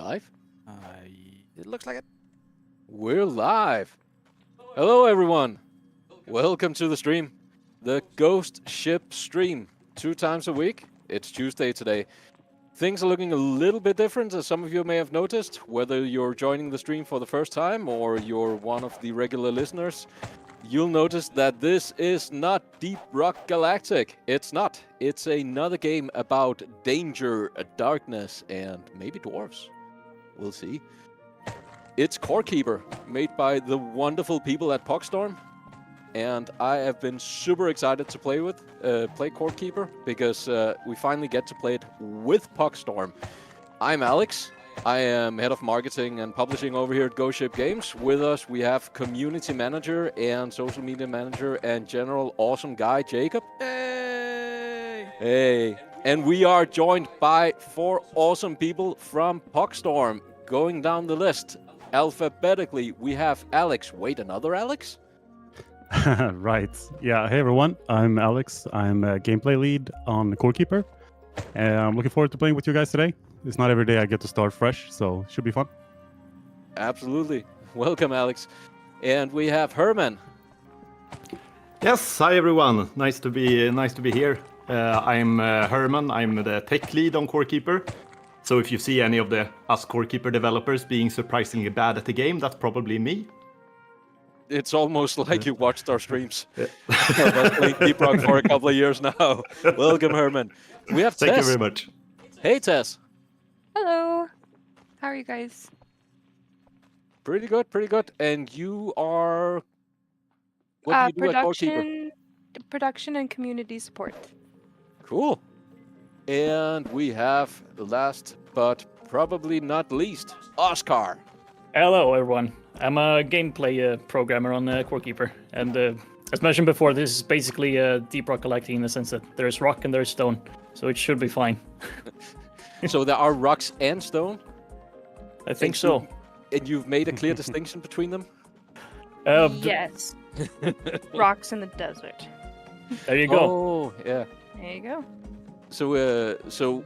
live? It looks like it. We're live. Hello, everyone. Welcome to the stream. The Ghost Ship stream. 2 times a week. It's Tuesday today. Things are looking a little bit different, as some of you may have noticed, whether you're joining the stream for the first time or you're one of the regular listeners. You'll notice that this is not Deep Rock Galactic. It's not. It's another game about danger, darkness, and maybe dwarves. We'll see. It's Core Keeper, made by the wonderful people at Pugstorm. And I have been super excited to play Core Keeper, because we finally get to play it with Pugstorm. I'm Alex. I am head of marketing and publishing over here at Ghost Ship Games. With us, we have community manager and social media manager and general awesome guy, Jacob. Hey! Hey. And we are joined by 4 awesome people from Pugstorm. Going down the list, alphabetically, we have Alex. Wait, another Alex? Right. Yeah. Hey, everyone. I'm Alex. I'm a gameplay lead on Core Keeper. I'm looking forward to playing with you guys today. It's not every day I get to start fresh, so it should be fun. Absolutely. Welcome, Alex. And we have Herman. Yes, hi everyone. Nice to be here. I'm Herman. I'm the tech lead on Core Keeper. So if you see any of us Core Keeper developers being surprisingly bad at the game, that's probably me. It's almost like you watched our streams. I've been playing Deep Rock for a couple of years now. Welcome, Herman. We have Tess. Thank you very much. Hey, Tess. Hello. How are you guys? Pretty good, pretty good. And you are... What do you do at Core Keeper? Production and community support. Cool. And we have, last but probably not least, Oscar. Hello, everyone. I'm a gameplay programmer on Core Keeper, and as mentioned before, this is basically Deep Rock Galactic in the sense that there's rock and there's stone, so it should be fine. So there are rocks and stone? I think so. And you've made a clear distinction between them? Yes. Rocks in the desert. There you go. Oh, yeah. There you go. So,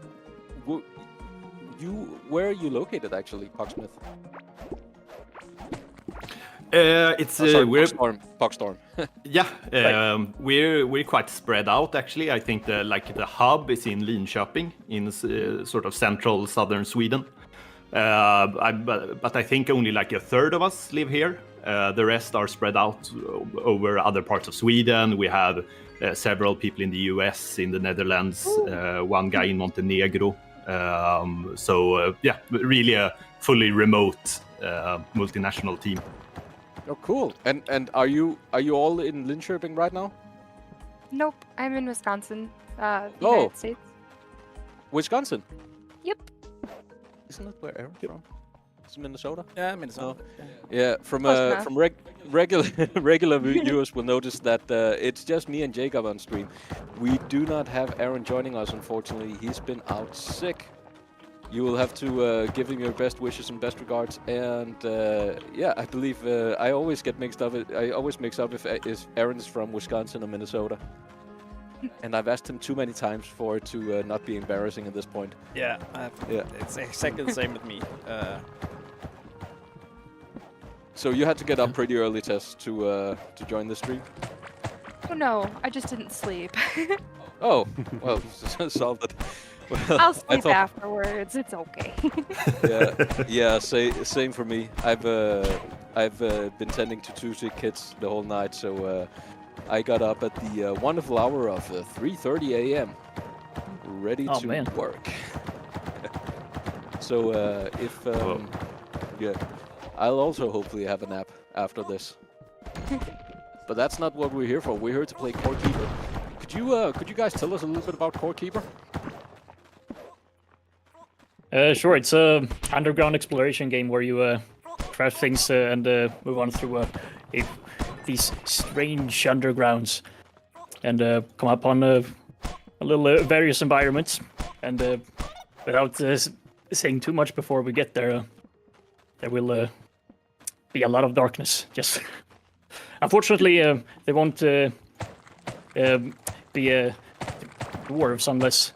where are you located actually, Pugsmith? We're Pugstorm. Yeah, we're quite spread out actually. I think the hub is in Linköping, in sort of central southern Sweden. But I think only like a third of us live here. The rest are spread out over other parts of Sweden. We have several people in the US, in the Netherlands, one guy in Montenegro. Really a fully remote multinational team. Oh, cool. And are you all in Linköping right now? Nope, I'm in Wisconsin, United States. Wisconsin? Yep. Isn't that where Aaron's from? Is it Minnesota? Yeah, Minnesota. No. Yeah, from regular viewers will notice that it's just me and Jacob on stream. We do not have Aaron joining us, unfortunately. He's been out sick. You will have to give him your best wishes and best regards. And yeah, I believe I always get mixed up. I always mix up if Aaron is from Wisconsin or Minnesota. And I've asked him too many times for it to not be embarrassing at this point. Yeah, it's exactly the same with me. So you had to get up pretty early, Tess, to join the stream? Oh no, I just didn't sleep. Oh, well, solved it. Well, I'll sleep afterwards. It's okay. yeah. Same for me. I've been tending to 2 sick kids the whole night, so I got up at the wonderful hour of 3:30 a.m. ready to work. So I'll also hopefully have a nap after this. But that's not what we're here for. We're here to play Core Keeper. Could you guys tell us a little bit about Core Keeper? Sure, it's a underground exploration game where you craft things and move on through these strange undergrounds and come upon a little various environments. And without saying too much before we get there, there will be a lot of darkness. Yes. Unfortunately, they won't be dwarves unless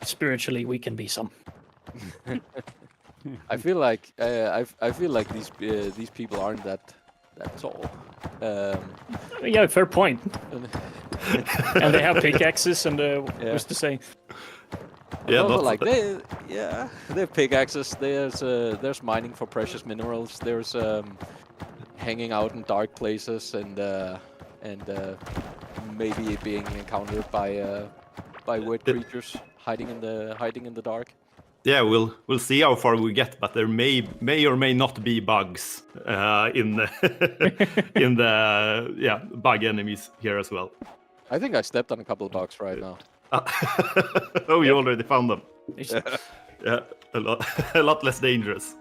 spiritually we can be some. I feel like I feel like these people aren't that tall. Yeah, fair point. And And they have pickaxes and Yeah. what's to say? Yeah, also, not like they have pickaxes. There's mining for precious minerals. There's hanging out in dark places and maybe being encountered by weird creatures hiding in the dark. Yeah, we'll see how far we get, but there may or may not be bugs in the in the bug enemies here as well. I think I stepped on a couple of bugs right now. Oh, you already found them. It's- Yeah, a lot less dangerous.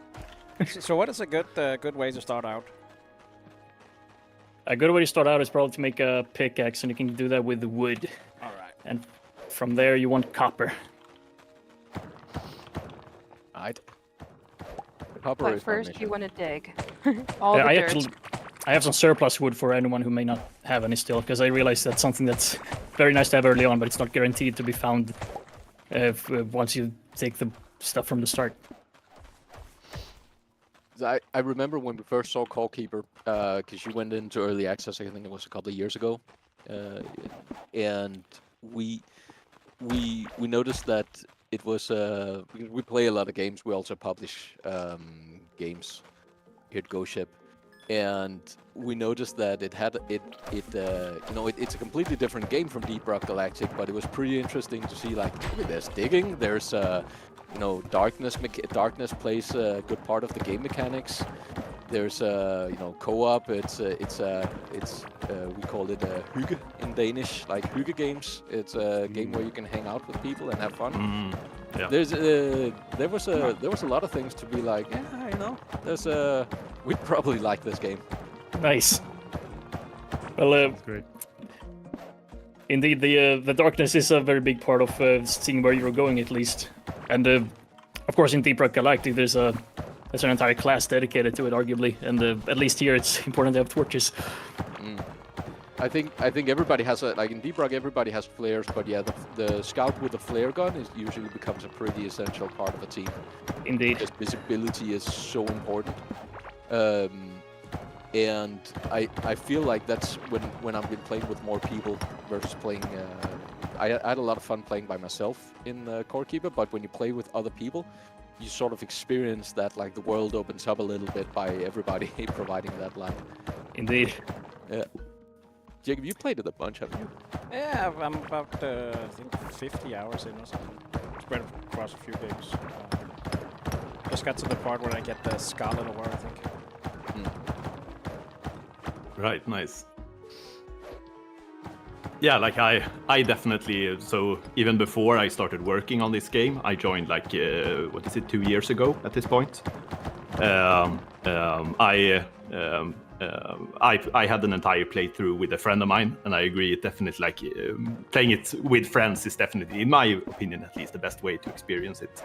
So what is a good way to start out? A good way to start out is probably to make a pickaxe, and you can do that with wood. All right. And from there, you want copper. Right. Copper But is my first, mission. you want to dig all Yeah, the I dirt. have some surplus wood for anyone who may not have any still, because I realize that's something that's very nice to have early on, but it's not guaranteed to be found once you take the stuff from the start. I remember when we first saw Call Keeper, because you went into early access. I think it was a couple of years ago, and we noticed that it was we play a lot of games. We also publish games here at Ghost Ship, and we noticed that it's a completely different game from Deep Rock Galactic, but it was pretty interesting to see, like, okay, there's digging, there's darkness plays a good part of the game mechanics. There's co-op. We call it hygge in Danish, like hygge games. It's a game where you can hang out with people and have fun. Yeah. There was a lot of things to be like, we'd probably like this game. Nice. Well, That's great. indeed, the darkness is a very big part of seeing where you're going, at least. And of course, in Deep Rock Galactic, there's an entire class dedicated to it, arguably. And at least here, it's important to have torches. I think everybody has in Deep Rock, everybody has flares, but yeah, the scout with the flare gun usually becomes a pretty essential part of a team. Indeed. Because visibility is so important. And I feel like that's when I've been playing with more people versus playing. I had a lot of fun playing by myself in Core Keeper, but when you play with other people, you sort of experience that, like, the world opens up a little bit by everybody providing that light. Indeed. Yeah. Jacob, you played it a bunch, haven't you? Yeah, I'm about I think 50 hours in or something. Spread across a few games. Just got to the part where I get the Scarlet Award, I think. Right, nice. Yeah, like I definitely, so even before I started working on this game, I joined, like, 2 years ago at this point. I had an entire playthrough with a friend of mine, and I agree, it definitely, like, playing it with friends is definitely, in my opinion at least, the best way to experience it.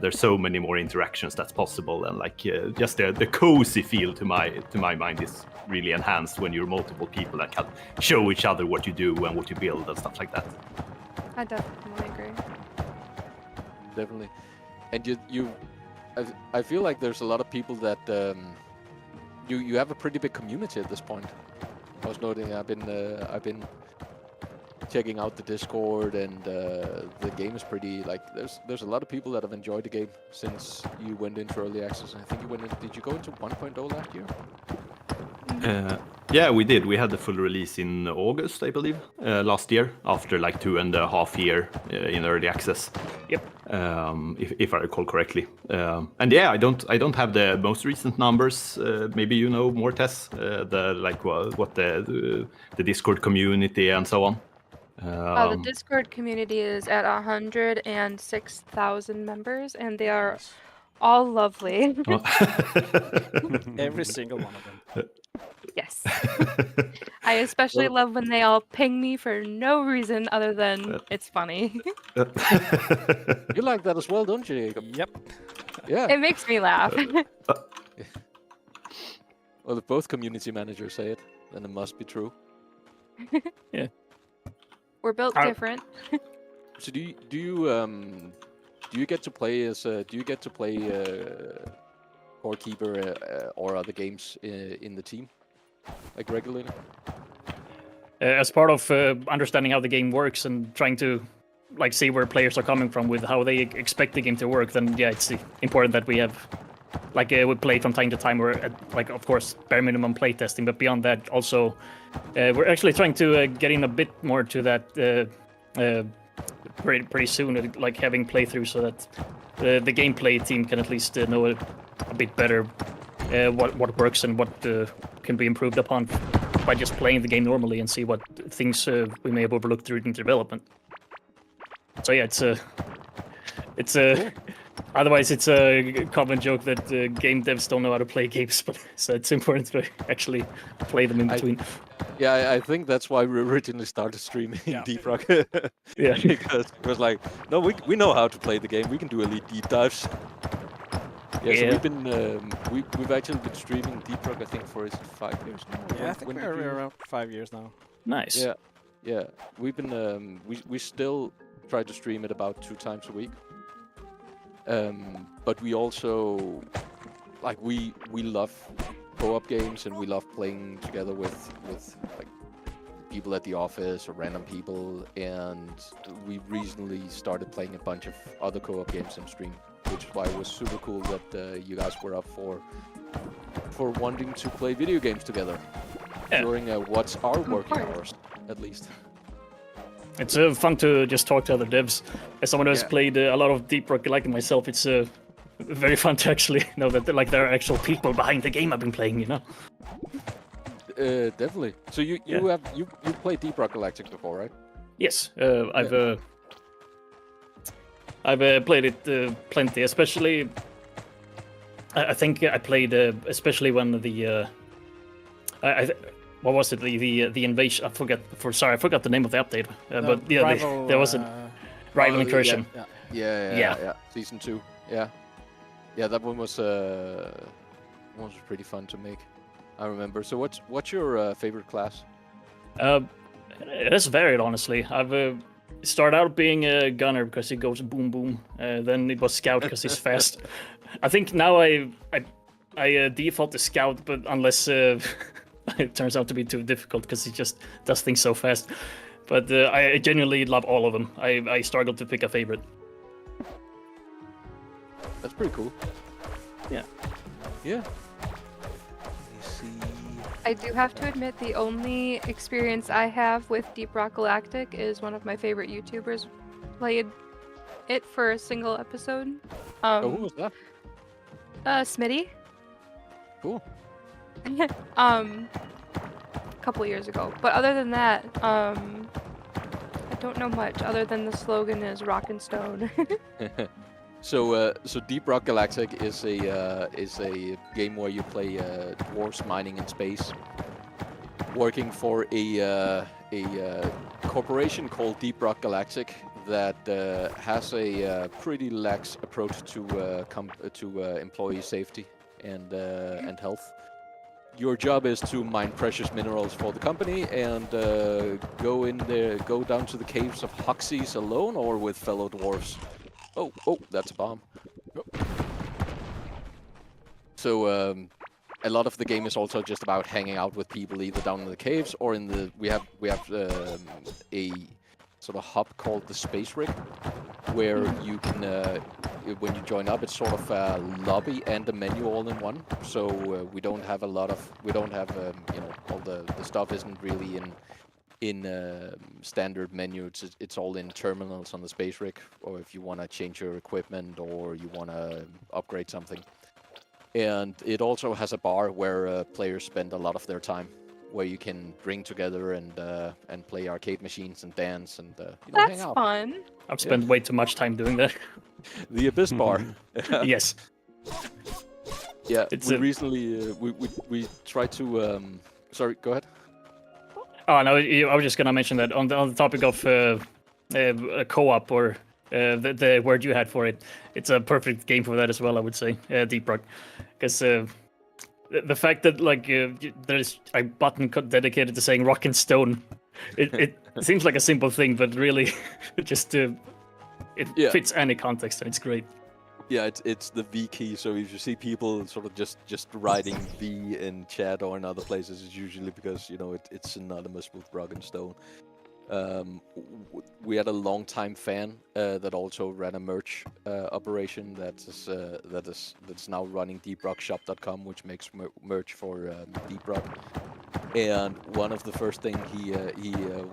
There's so many more interactions that's possible, and, like, just the cozy feel to my mind is really enhanced when you're multiple people that can show each other what you do and what you build and stuff like that. I definitely agree. Definitely. And I feel like there's a lot of people that you have a pretty big community at this point. I was noting I've been checking out the Discord, and the game is pretty, like, there's a lot of people that have enjoyed the game since you went into early access. I think did you go into 1.0 last year? Yeah, we did. We had the full release in August, I believe, last year, after like 2.5 years in early access. Yep. If I recall correctly. And yeah, I don't have the most recent numbers. Maybe you know more, Tess. What the Discord community and so on. The Discord community is at 106,000 members, and they are all lovely. Every single one of them. Yes. I especially love when they all ping me for no reason other than it's funny. You like that as well, don't you, Jacob? Yep. Yeah. It makes me laugh. Well, if both community managers say it, then it must be true. We're built different. So do you do you get to play as Core Keeper or other games in the team, like regularly? As part of understanding how the game works and trying to like see where players are coming from with how they expect the game to work, then yeah, it's important that we have like we play from time to time, or like of course bare minimum playtesting, but beyond that also we're actually trying to get in a bit more to that pretty soon, like having playthroughs so that the gameplay team can at least know a bit better what works and what can be improved upon by just playing the game normally, and see what things we may have overlooked during development. So yeah, it's a otherwise it's a common joke that game devs don't know how to play games, but so it's important to actually play them in between. Yeah, I think that's why we originally started streaming Deep Rock. Yeah, because it was like, no, we know how to play the game. We can do elite deep dives. Yeah, so we've been we've actually been streaming Deep Rock, I think, for is it 5 years now? Yeah, I think we're around 5 years now. nice. Yeah. We've been we still try to stream it about 2 times a week. But we also like we love co-op games, and we love playing together with like people at the office or random people, and we recently started playing a bunch of other co-op games on stream, which is why it was super cool that you guys were up for wanting to play video games together during what's our working hours, at least. It's fun to just talk to other devs. As someone who has played a lot of Deep Rock Galactic myself, it's very fun to actually know that there are actual people behind the game I've been playing, you know? Definitely. So you played Deep Rock Galactic before, right? Yes, I've played it plenty, especially. I think I played especially when the what was it, the invasion? I forgot the name of the update. But yeah, there was a rival incursion. Yeah. Season 2. Yeah, that one was pretty fun to make. I remember. So what's your favorite class? It has varied, honestly. I've started out being a gunner because it goes boom boom. Then it was scout because it's fast. I think now I default to scout, but unless it turns out to be too difficult because it just does things so fast. But I genuinely love all of them. I struggled to pick a favorite. That's pretty cool. Yeah. Let me see. I do have to admit, the only experience I have with Deep Rock Galactic is one of my favorite YouTubers played it for a single episode. Who was that? Smitty. Cool. A couple years ago. But other than that, I don't know much other than the slogan is Rock and Stone. So Deep Rock Galactic is a game where you play dwarves mining in space, working for a corporation called Deep Rock Galactic that has a pretty lax approach to employee safety and health. Your job is to mine precious minerals for the company and go down to the caves of Hoxies alone or with fellow dwarves. Oh, that's a bomb. So a lot of the game is also just about hanging out with people, either down in the caves or in the we have a sort of hub called the Space Rig, where you can when you join up, it's sort of a lobby and a menu all in one. So we don't have all the stuff isn't really in standard menu. It's all in terminals on the Space Rig, or if you want to change your equipment or you want to upgrade something. And it also has a bar where players spend a lot of their time, where you can bring together and play arcade machines and dance and That's hang out. fun. I've spent way too much time doing that. The Abyss Bar. Yes. Yeah, It's we a- recently we tried to. Sorry, go ahead. Oh no, I was just gonna mention that on the topic of a co-op or the word you had for it. It's a perfect game for that as well, I would say. Deep Rock, because the fact that there's a button dedicated to saying Rock and Stone, it seems like a simple thing, but really just it Yeah. fits any context, and it's great. Yeah, it's the V key. So if you see people sort of just writing V in chat or in other places, it's usually because it's synonymous with Rock and Stone. We had a long-time fan that also ran a merch operation that's now running deeprockshop.com, which makes merch for Deep Rock. And one of the first thing he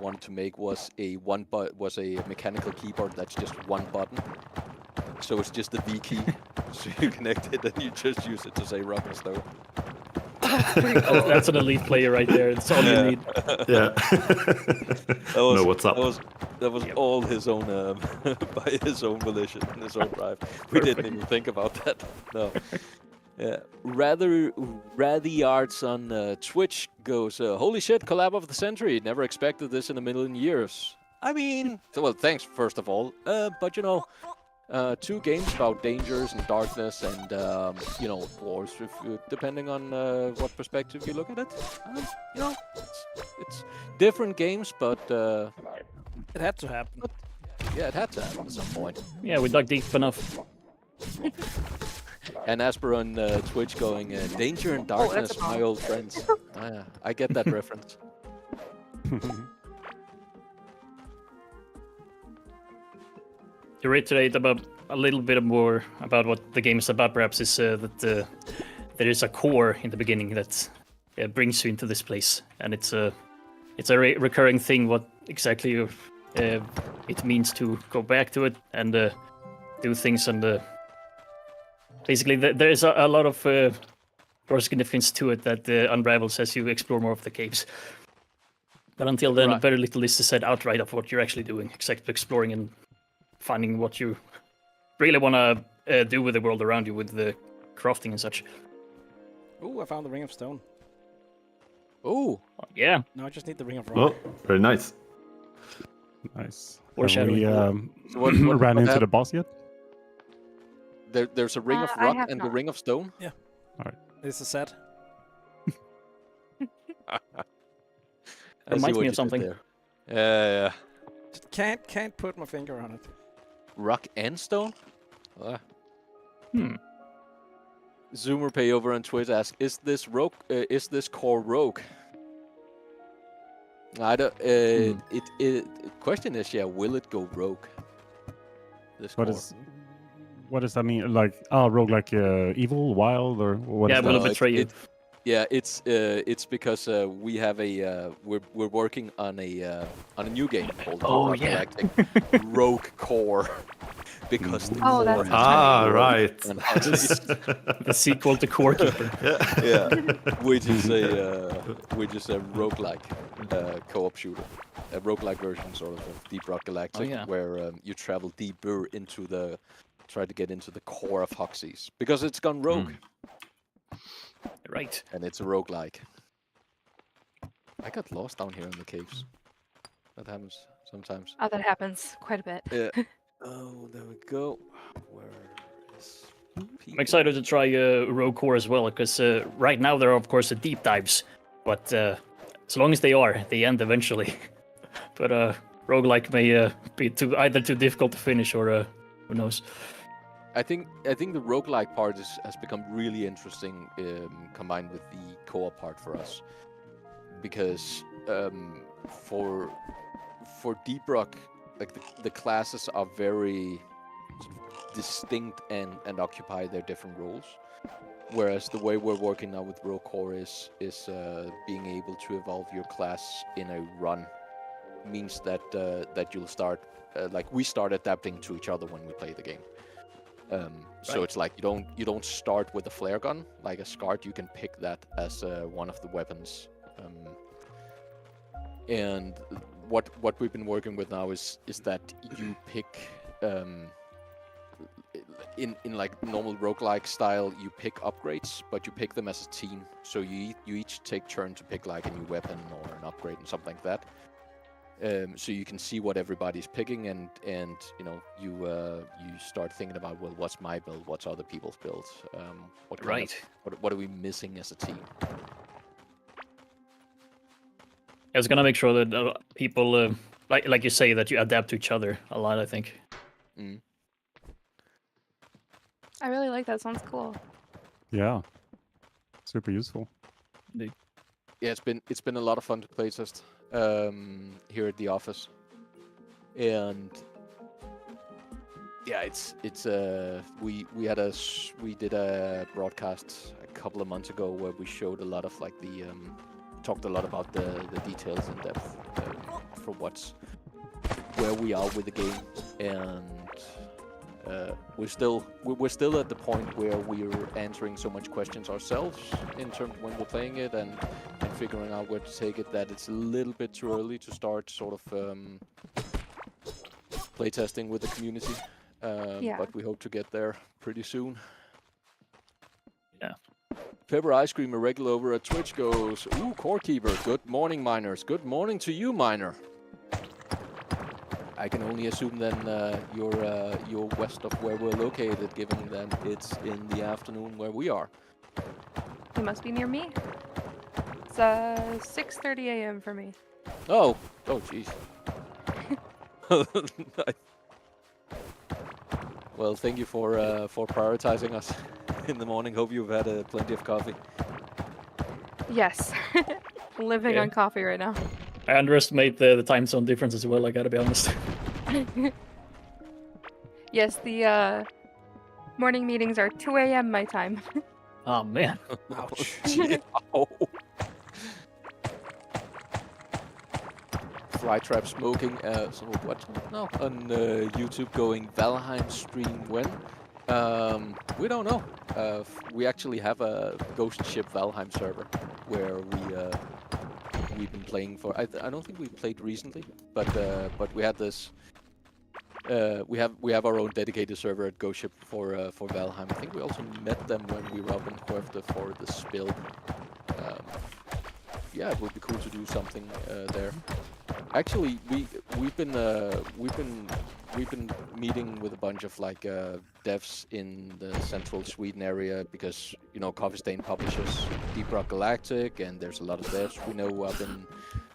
wanted to make was a mechanical keyboard that's just one button. So it's just the V key. So you connect it and you just use it to say Rock and Stone. That's an elite player right there. It's all you need. Yeah. Know what's up. That was all his own by his own volition and his own drive. We didn't even think about that. No. Yeah. Rathy Arts on Twitch goes, holy shit, collab of the century. Never expected this in a million years. I mean, well, thanks first of all. But 2 games about dangers and darkness and wars, depending on what perspective you look at it. It's different games, but It had to happen. yeah, it had to happen at some point. Yeah, we dug deep enough. And Asper on Twitch going, danger and darkness, that's a my bomb. old friends. I get that reference. To reiterate about a little bit more about what the game is about, perhaps is that there is a core in the beginning that brings you into this place, and it's a recurring thing. What exactly it means to go back to it and do things, and basically there is a lot of more significance to it that unravels as you explore more of the caves. But until then, Right. very little is said outright of what you're actually doing, except exploring and finding what you really want to do with the world around you, with the crafting and such. Ooh, I found the Ring of Stone. Oh, Yeah, Now I just need the Ring of Rock. Oh, very nice. Nice. Have Foreshadowing. we so what ran into hap- the boss yet? there's a Ring of I Rock have and the not. Ring of Stone? It's a set. I see Reminds what me you of did something. there. Yeah. Just can't put my finger on it. Rock and Stone? Hmm. Zoomer Pay over on Twitch asks, is this core rogue? I don't. Question is, will it go rogue? This What core. what does that mean? Like, rogue, like evil, wild, or what? Yeah, is will that? it betray you? It's because we have we're working on a new game called Rock Galactic Rogue Core because the Oh, core that's has rogue right. and how to The sequel to Core Keeper. yeah, which is a roguelike co-op shooter, a roguelike version sort of Deep Rock Galactic, yeah. where you travel deeper try to get into the core of Hoxies because it's gone rogue Right. and it's a roguelike. I got lost down here in the caves. That happens sometimes. Oh, that happens quite a bit. Yeah. Oh, there we go. Where is? I'm excited to try Rogue Core as well, because right now there are, of course, the deep dives, but as long as they end eventually. But roguelike may be either too difficult to finish or who knows. I think the roguelike part has become really interesting combined with the co-op part for us, because for Deep Rock, like the classes are very sort of distinct and occupy their different roles, whereas the way we're working now with Rogue Core is being able to evolve your class in a run means that you'll start like we start adapting to each other when we play the game. So it's like you don't start with a flare gun like a SCART. You can pick that as one of the weapons. And what we've been working with now is that you pick in like normal roguelike style, you pick upgrades, but you pick them as a team. So you each take turn to pick like a new weapon or an upgrade and something like that. So you can see what everybody's picking, and you start thinking about, well, what's my build, what's other people's builds, what are we missing as a team? I was gonna make sure that people, like you say, that you adapt to each other a lot. I think Mm. I really like that. Sounds cool. Yeah. Super useful. Yeah, it's been a lot of fun to playtest here at the office, and yeah, we did a broadcast a couple of months ago where we showed a lot of like talked a lot about the details in depth for where we are with the game, and we're still at the point where we're answering so much questions ourselves in terms when we're playing it and figuring out where to take it, that it's a little bit too early to start sort of playtesting with the community. Yeah. But we hope to get there pretty soon. Yeah. Pepper Ice Cream, a regular over at Twitch, goes, "Ooh, Core Keeper. Good morning, miners. Good morning to you, miner." I can only assume then you're west of where we're located, given that it's in the afternoon where we are. He must be near me. It's 6:30 a.m. for me. Oh, jeez. Well, thank you for prioritizing us in the morning. Hope you've had plenty of coffee. Yes. Living on coffee right now. I underestimate the time zone difference as well, I gotta be honest. Yes, the morning meetings are 2 a.m. my time. Oh, man. Ouch. Oh. Flytrap smoking. So what now on YouTube going Valheim stream when? We don't know. We actually have a Ghost Ship Valheim server where we've been playing for. I don't think we played recently, but we had this. We have our own dedicated server at Ghost Ship for Valheim. I think we also met them when we were up in Huefta for the spill. Yeah, it would be cool to do something there. Actually, we've been meeting with a bunch of like devs in the central Sweden area because Coffee Stain publishes Deep Rock Galactic, and there's a lot of devs we know up in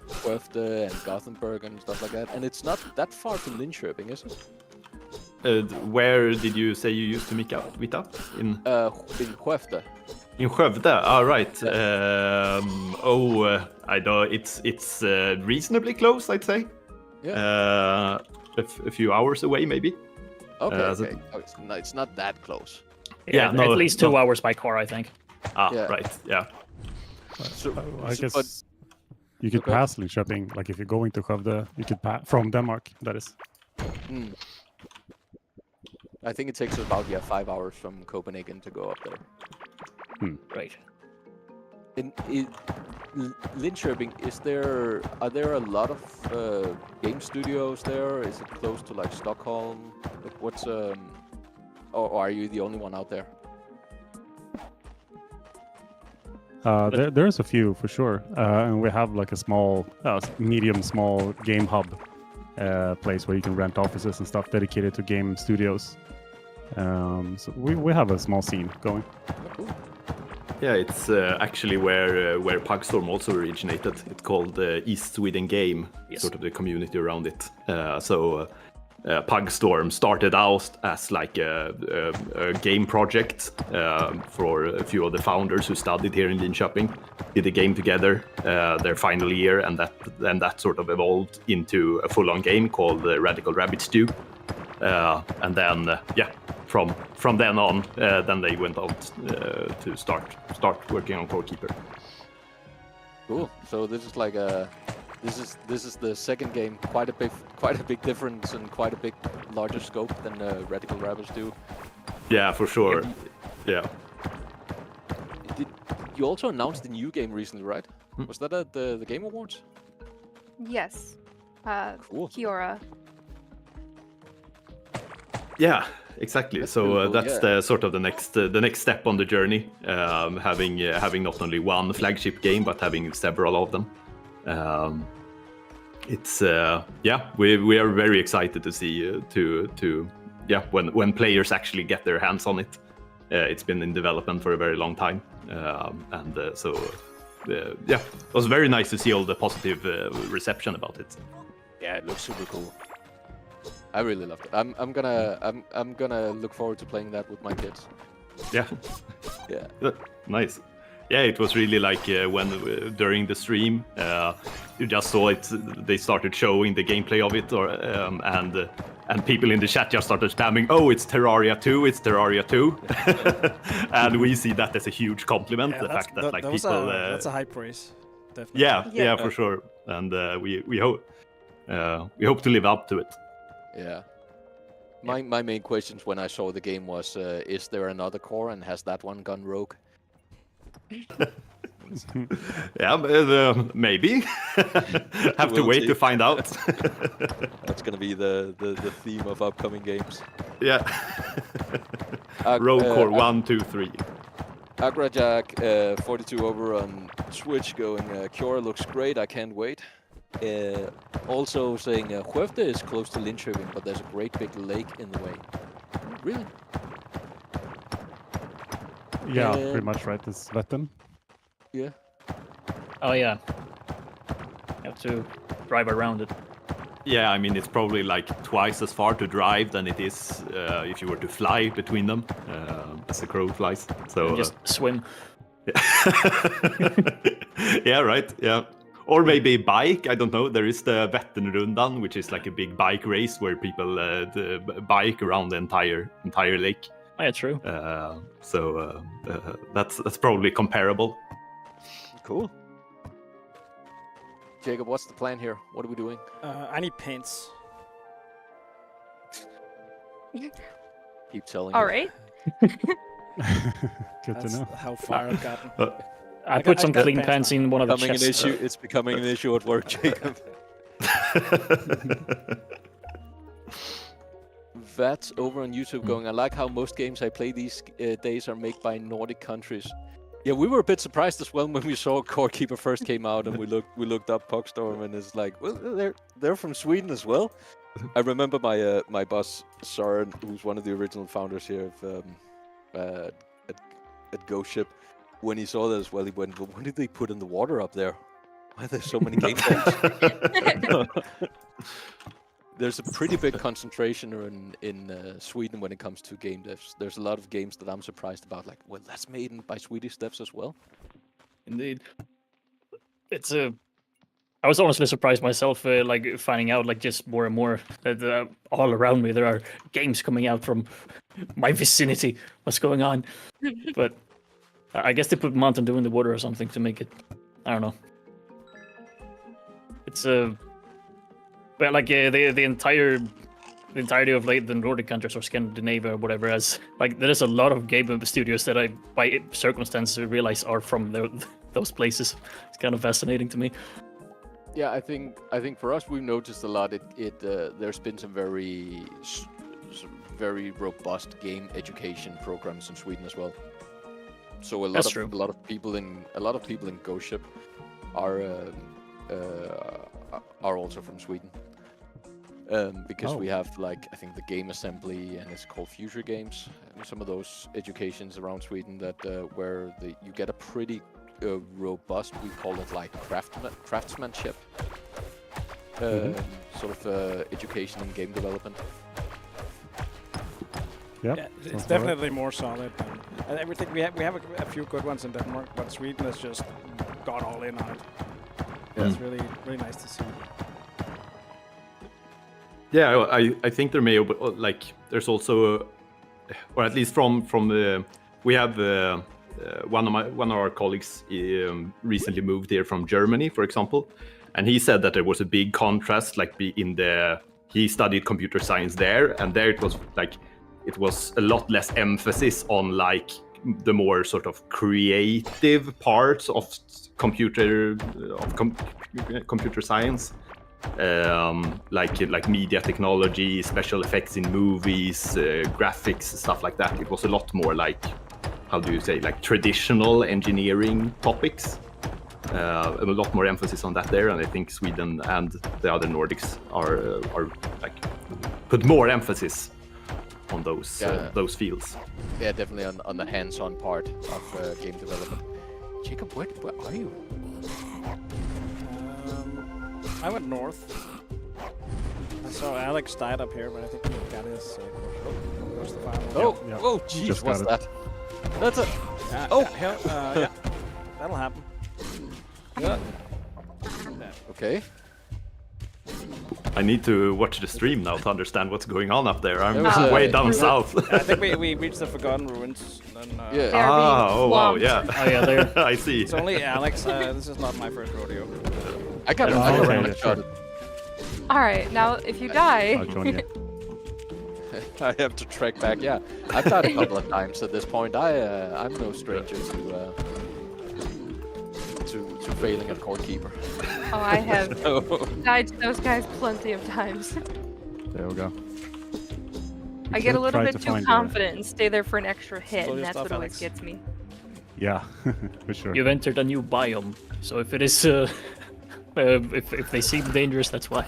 Huefta and Gothenburg and stuff like that. And it's not that far from Linköping, is it? Where did you say you used to meet up? In Huefta. In Skövde, all right. I know it's reasonably close, I'd say. Yeah. A few hours away, maybe. Okay. Oh, it's not that close. Yeah, at least 2 hours by car, I think. Yeah. Right. Yeah. So, I guess you could pass Linköping, like if you're going to Skövde, you could pass from Denmark, that is. I think it takes about 5 hours from Copenhagen to go up there. Right. In Linköping, are there a lot of game studios there? Is it close to like Stockholm? Like what's or are you the only one out there? There's a few for sure, and we have like a small, small game hub place where you can rent offices and stuff dedicated to game studios. So we have a small scene going. Oh, cool. Yeah, it's actually where Pugstorm also originated. It's called East Sweden Game, sort of the community around it. Pugstorm started out as like a game project for a few of the founders who studied here in Linköping. Did a game together their final year, and that sort of evolved into a full-on game called Radical Rabbit Stew. And then from then on, then they went out to start working on Core Keeper. Cool. So this is like this is the second game. Quite a big difference and quite a big larger scope than Radical Rabbits do. Yeah, for sure. Yeah. You also announced a new game recently, right? Was that at the Game Awards? Yes. Cool. Kiora. Yeah, exactly. That's so cool, that's yeah. the sort of the next step on the journey. Having not only one flagship game, but having several of them. It's we are very excited to see when players actually get their hands on it. It's been in development for a very long time, it was very nice to see all the positive reception about it. Yeah, it looks super cool. I really loved it. I'm gonna look forward to playing that with my kids. Yeah. Yeah. Nice. Yeah, it was really like when during the stream, you just saw it. They started showing the gameplay of it, and people in the chat just started spamming, "Oh, it's Terraria 2! It's Terraria 2!" And we see that as a huge compliment. Yeah, The fact that like people. That's a high praise. Definitely. Yeah, for sure. And we hope to live up to it. Yeah. My main questions when I saw the game was, is there another core and has that one gone rogue? Yeah, maybe. Have to We'll wait see. to find out. That's gonna be the theme of upcoming games. Yeah. Rogue Core 1, 2, 3. Agrajak 42 over on Switch going, Cure looks great, I can't wait. Also saying Huefte is close to Linköping, but there's a great big lake in the way. Really? Yeah, pretty much right. It's Vättern. Yeah. Oh yeah. You have to drive around it. Yeah, I mean, it's probably like twice as far to drive than it is if you were to fly between them, as the crow flies. So Just swim. yeah, right. Yeah. Or maybe bike. I don't know. There is the Vätternrundan, which is like a big bike race where people bike around the entire lake. Oh, yeah, true. So that's probably comparable. Cool. Jacob, what's the plan here? What are we doing? I need pants. Keep telling All me. right. Good That's to know. how far I've gotten. I put some got clean pants pants on. in one of the Becoming an chests. issue. It's becoming an issue at work, Jacob. That's over on YouTube going, I like how most games I play these days are made by Nordic countries. Yeah, we were a bit surprised as well when we saw Core Keeper first came out, and we looked up Pugstorm, and it's like, well, they're from Sweden as well. I remember my boss Søren, who's one of the original founders here of at Ghost Ship, when he saw that as well, he went, well, what did they put in the water up there? Why are there so many game modes? There's a pretty big concentration in Sweden when it comes to game devs. There's a lot of games that I'm surprised about, like, well, that's made by Swedish devs as well. Indeed. It's I was honestly surprised myself, like finding out, like just more and more that all around me there are games coming out from my vicinity. What's going on? But I guess they put Mountain Dew in the water or something to make it. I don't know. It's but like the entirety of like the Nordic countries or Scandinavia or whatever, as like there is a lot of game studios that I by circumstance realize are from those places. It's kind of fascinating to me. Yeah, I think for us we've noticed a lot. There's been some very robust game education programs in Sweden as well. So a lot of people in Ghost Ship are also from Sweden. Because we have, like, I think the Game Assembly, and it's called Future Games. Some of those educations around Sweden that where you get a pretty robust, we call it like craftsmanship, sort of education in game development. Yep. Yeah, it's sounds definitely more solid than everything. We have a few good ones in Denmark, but Sweden has just gone all in on it. Yeah. It's really nice to see. Yeah, I think there may like there's also, or at least from we have one of our colleagues recently moved here from Germany, for example, and he said that there was a big contrast, like he studied computer science there, and there it was a lot less emphasis on like the more sort of creative parts of computer science. Like media technology, special effects in movies, graphics, stuff like that. It was a lot more like, how do you say, like traditional engineering topics. A lot more emphasis on that there, and I think Sweden and the other Nordics are like put more emphasis on those fields. Yeah, definitely on the hands-on part of game development. Jacob, where are you? I went north. I saw Alex died up here, but I think he got his. Goes the final. Oh, yeah. oh, jeez, Just what's got that? That's a. Yeah, Oh. yeah, that'll happen. Yeah. Okay. I need to watch the stream now to understand what's going on up there. I'm There was way a- down south. I think we reached the Forgotten Ruins. And, Yeah. They're being Oh wow, swamped. yeah. Oh yeah, there. I see. It's only Alex. This is not my first rodeo. I got Oh, I got okay, one yeah, shot. sure. All right, now if you die, I'll join you. I have to trek back. Yeah, I've died a couple of times at this point. I'm no stranger to failing at court keeper. oh, I have So, died to those guys plenty of times. There we go. I get a should little try bit to too find confident and stay there for an extra hit, Slow and your that's stuff, what always Alex. gets me. Yeah, for sure. You've entered a new biome, so if it is, if they seem dangerous, that's why.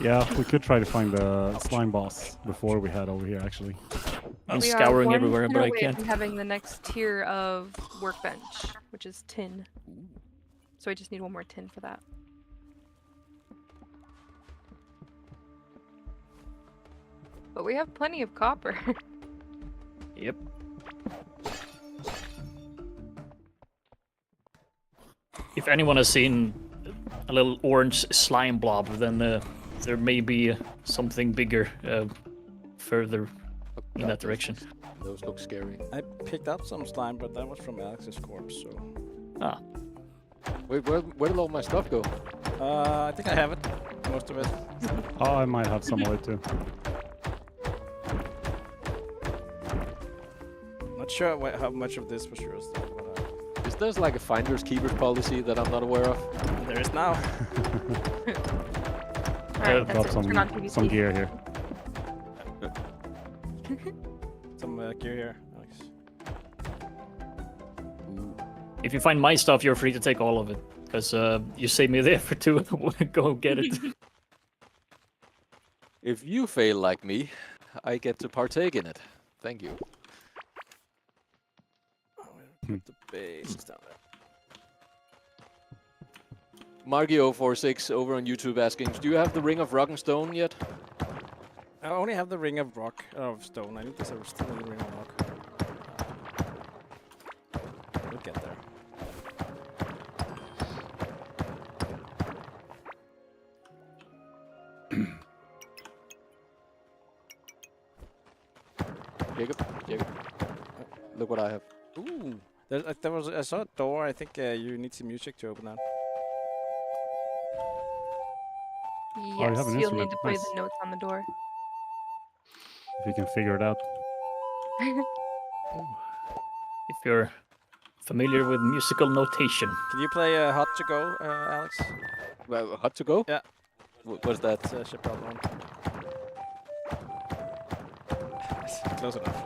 Yeah, we could try to find the slime boss before we head over here, actually. I'm We are scouring one everywhere, tin but I away can't. from having the next tier of workbench, which is tin. So I just need one more tin for that. But we have plenty of copper. Yep. If anyone has seen a little orange slime blob, then there may be something bigger further in that direction. those look scary. I picked up some slime, but that was from Alex's corpse. So Ah, Wait, where did all my stuff go? I think I have it, most of it. Oh, I might have some of it too. Not sure how much of this was yours, though, but Is there like a finders keepers policy that I'm not aware of? there is now. Alright, Drop that's it. Turn on some PVC. gear here. Some gear here, Alex. if you find my stuff, you're free to take all of it, because you saved me the effort to go get it. If you fail like me, I get to partake in it. Thank you. Put the base down there. Margio46 over on YouTube asking, do you have the Ring of Rock and Stone yet? I only have the ring of rock of stone. I need this still in the ring of rock. We'll get there. Jacob, look what I have. Ooh, there was. I saw a door. I think you need some music to open that. you Yes, have an you'll need instrument. to play Nice. the notes on the door. If you can figure it out. If you're familiar with musical notation. Can you play Hot to Go, Alex? Well, hot to go? Yeah. What's that? It's ship out one. Close enough.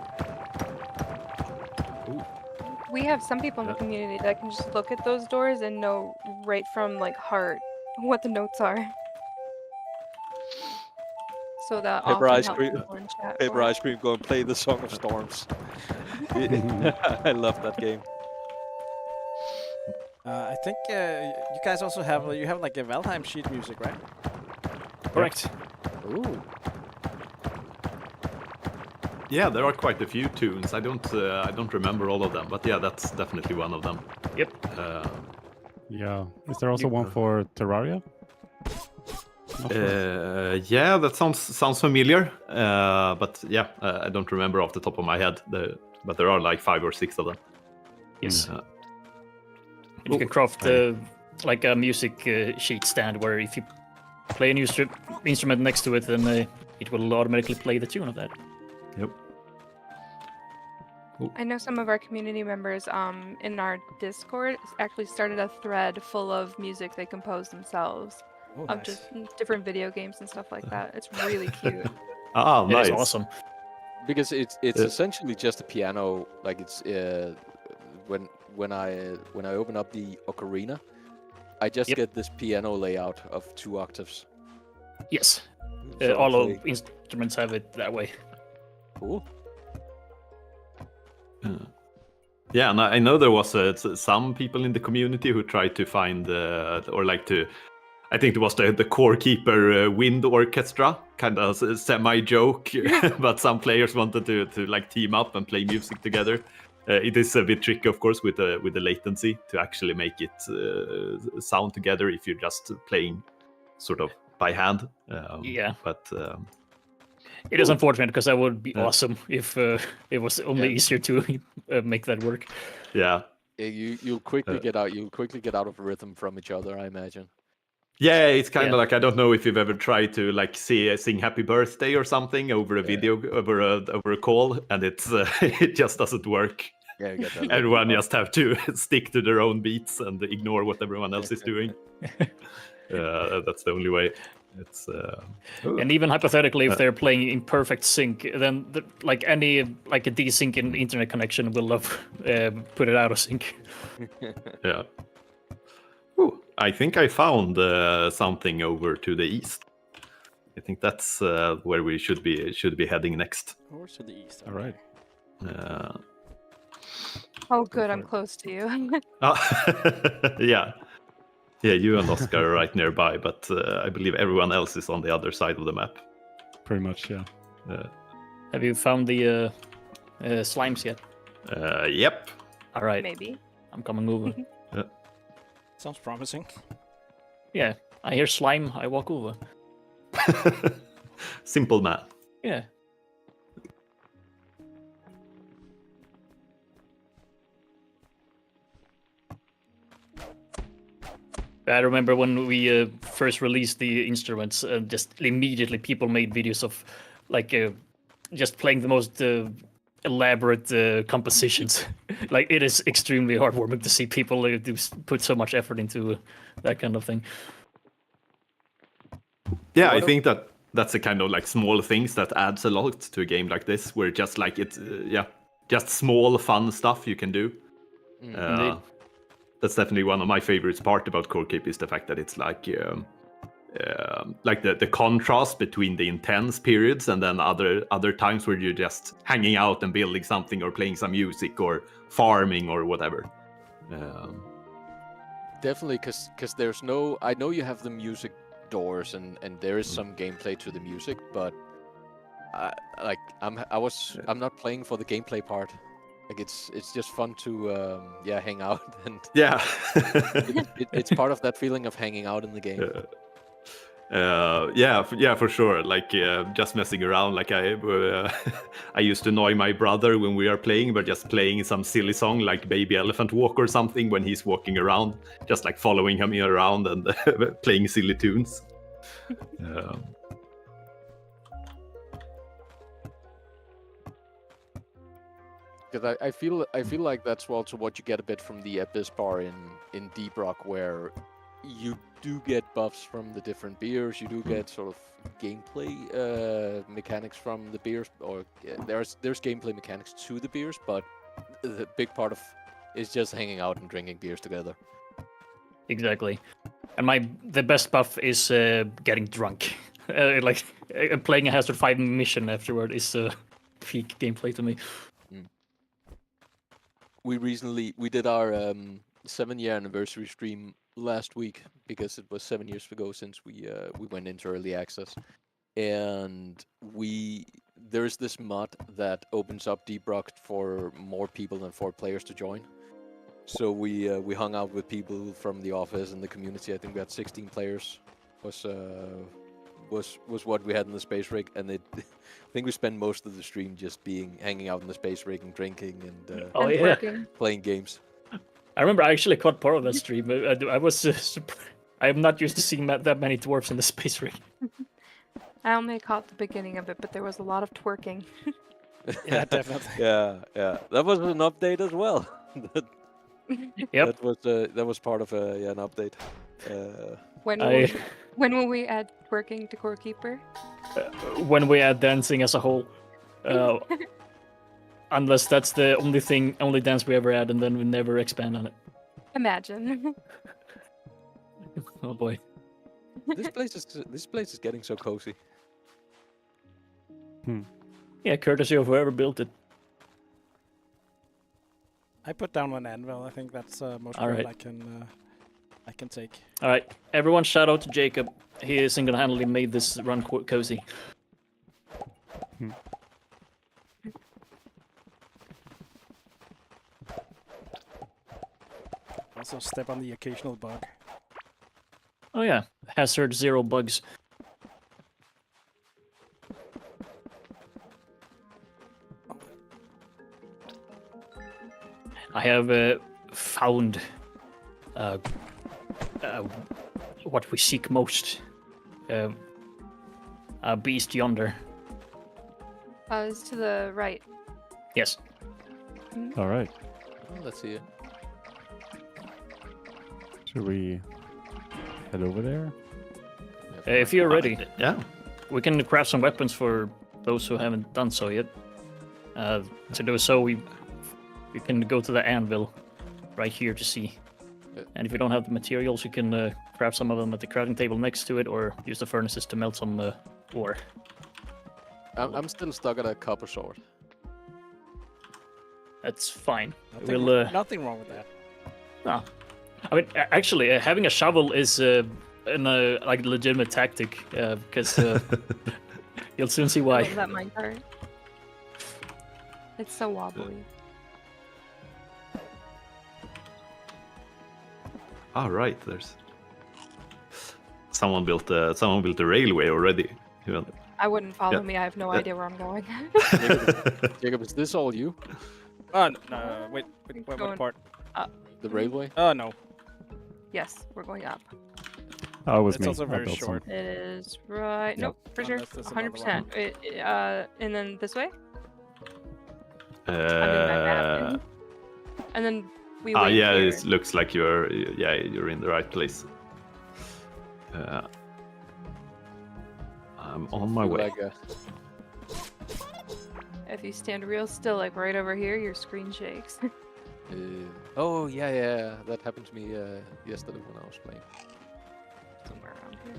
We have some people in the community that can just look at those doors and know right from like heart what the notes are. So that Paper often ice helps cream. people in chat. Paper for it. Ice Cream, go and play the Song of Storms. I love that game. I think you guys also have like a Valheim sheet music, right? Correct. Ooh. Yeah, there are quite a few tunes. I don't remember all of them, but yeah, that's definitely one of them. Yep. Yeah. Is there also one for Terraria? Not sure. Yeah, that sounds familiar. But yeah, I don't remember off the top of my head. But there are like 5 or 6 of them. Yes. Uh, And you can craft like a music sheet stand where if you play a new instrument next to it, then it will automatically play the tune of that. Yep. I know some of our community members in our Discord actually started a thread full of music they composed themselves Oh, of nice. just different video games and stuff like that. It's really cute. Ah, It nice. is awesome. Because it's essentially just a piano. Like it's when I open up the ocarina, I just Yep. get this piano layout of 2 octaves. Yes. So All I'll of instruments have it that way. Cool. Yeah, and I know there was some people in the community who tried to find or like to I think it was the core keeper wind orchestra, kind of semi joke, but some players wanted to like team up and play music together. It is a bit tricky, of course, with the latency to actually make it sound together if you're just playing sort of by hand. Yeah. But It is unfortunate because that would be awesome if it was only easier to make that work. yeah. You'll quickly get out. You'll quickly get out of rhythm from each other, I imagine. Yeah, it's kind Yeah. of like, I don't know if you've ever tried to like sing Happy Birthday or something over a video, over a call, and it's it just doesn't work. Yeah, you get that. Everyone just have to stick to their own beats and ignore what everyone else is doing. That's the only way. It's And even hypothetically, if they're playing in perfect sync, then like a desync in internet connection will put it out of sync. yeah. Ooh, I think I found something over to the east. I think that's where we should be heading next. Or to the east. All right. Oh, good. I'm close to you. Yeah. Yeah, you and Oscar are right nearby, but I believe everyone else is on the other side of the map. Pretty much, yeah. Have you found the slimes yet? Yep. All right, Maybe. I'm coming over. Sounds promising. Yeah, I hear slime, I walk over. Simple man. Yeah. I remember when we first released the instruments, just immediately people made videos of like just playing the most elaborate compositions. Like it is extremely heartwarming to see people put so much effort into that kind of thing. Yeah, I think that's the kind of like small things that adds a lot to a game like this, where just like it's just small fun stuff you can do. That's definitely one of my favorites part about Core Keep is the fact that it's like the contrast between the intense periods and then other times where you're just hanging out and building something or playing some music or farming or whatever. Definitely, because there's no. I know you have the music doors and there is some gameplay to the music, but I'm not playing for the gameplay part. Like it's just fun to hang out and Yeah. it's part of that feeling of hanging out in the game. Yeah, for sure. Like just messing around. Like I used to annoy my brother when we are playing, but just playing some silly song like Baby Elephant Walk or something when he's walking around, just like following him around and playing silly tunes. Because I feel like that's also what you get a bit from the Abyss bar in Deep Rock, where you do get buffs from the different beers. You do get sort of gameplay mechanics from the beers, or there's gameplay mechanics to the beers, but the big part of is just hanging out and drinking beers together. Exactly, and the best buff is getting drunk. Like playing a Hazard 5 mission afterward is peak gameplay to me. We did our 7-year anniversary stream last week because it was 7 years ago since we went into early access, and there's this mod that opens up Deep Rock for more people than 4 players to join. So we hung out with people from the office and the community. I think we had 16 players. Was what we had in the space rig, and I think we spent most of the stream just hanging out in the space rig and drinking and playing games. I remember I actually caught part of that stream. I was surprised. I am not used to seeing that many dwarves in the space rig. I only caught the beginning of it, but there was a lot of twerking. Yeah, definitely. Yeah. That was an update as well. Yep. That was part of an update. When will we add twerking to Core Keeper? When we add dancing as a whole. Unless that's the only dance we ever add, and then we never expand on it. Imagine. Oh boy. This place is getting so cozy. Yeah, courtesy of whoever built it. I put down an anvil. I think that's most All right. I can I can take. All right, everyone, shout out to Jacob. He single-handedly made this run cozy. Also step on the occasional bug. Oh yeah, hazard 0 bugs. I have found what we seek most. A beast yonder. It's to the right. Yes. All right. Oh, let's see it. Should we head over there? If you're ready, Yeah. we can craft some weapons for those who haven't done so yet. To do so, we can go to the anvil right here to see. Yeah. And if you don't have the materials, you can craft some of them at the crafting table next to it, or use the furnaces to melt some ore. I'm still stuck at a copper sword. That's fine. Nothing, We'll, nothing wrong with that. No. I mean, actually, having a shovel is like a legitimate tactic, because you'll soon see I why. love that minecart. It's so wobbly. All right. There's someone built a railway already. I wouldn't follow Yeah. me. I have no idea where I'm going. Jacob, is this all you? Oh, no, wait, what Going- part? The railway? Oh, no. Yes, we're going up. Oh, it was It's me. also I very built some. short. It is right. Nope, for sure. Unless there's another 100%. And then this way? Uh, And then we Ah, wait yeah, here. it looks like you're in the right place. I'm on my way. Like a, If you stand real still, like right over here, your screen shakes. oh yeah, that happened to me yesterday when I was playing. Somewhere around here.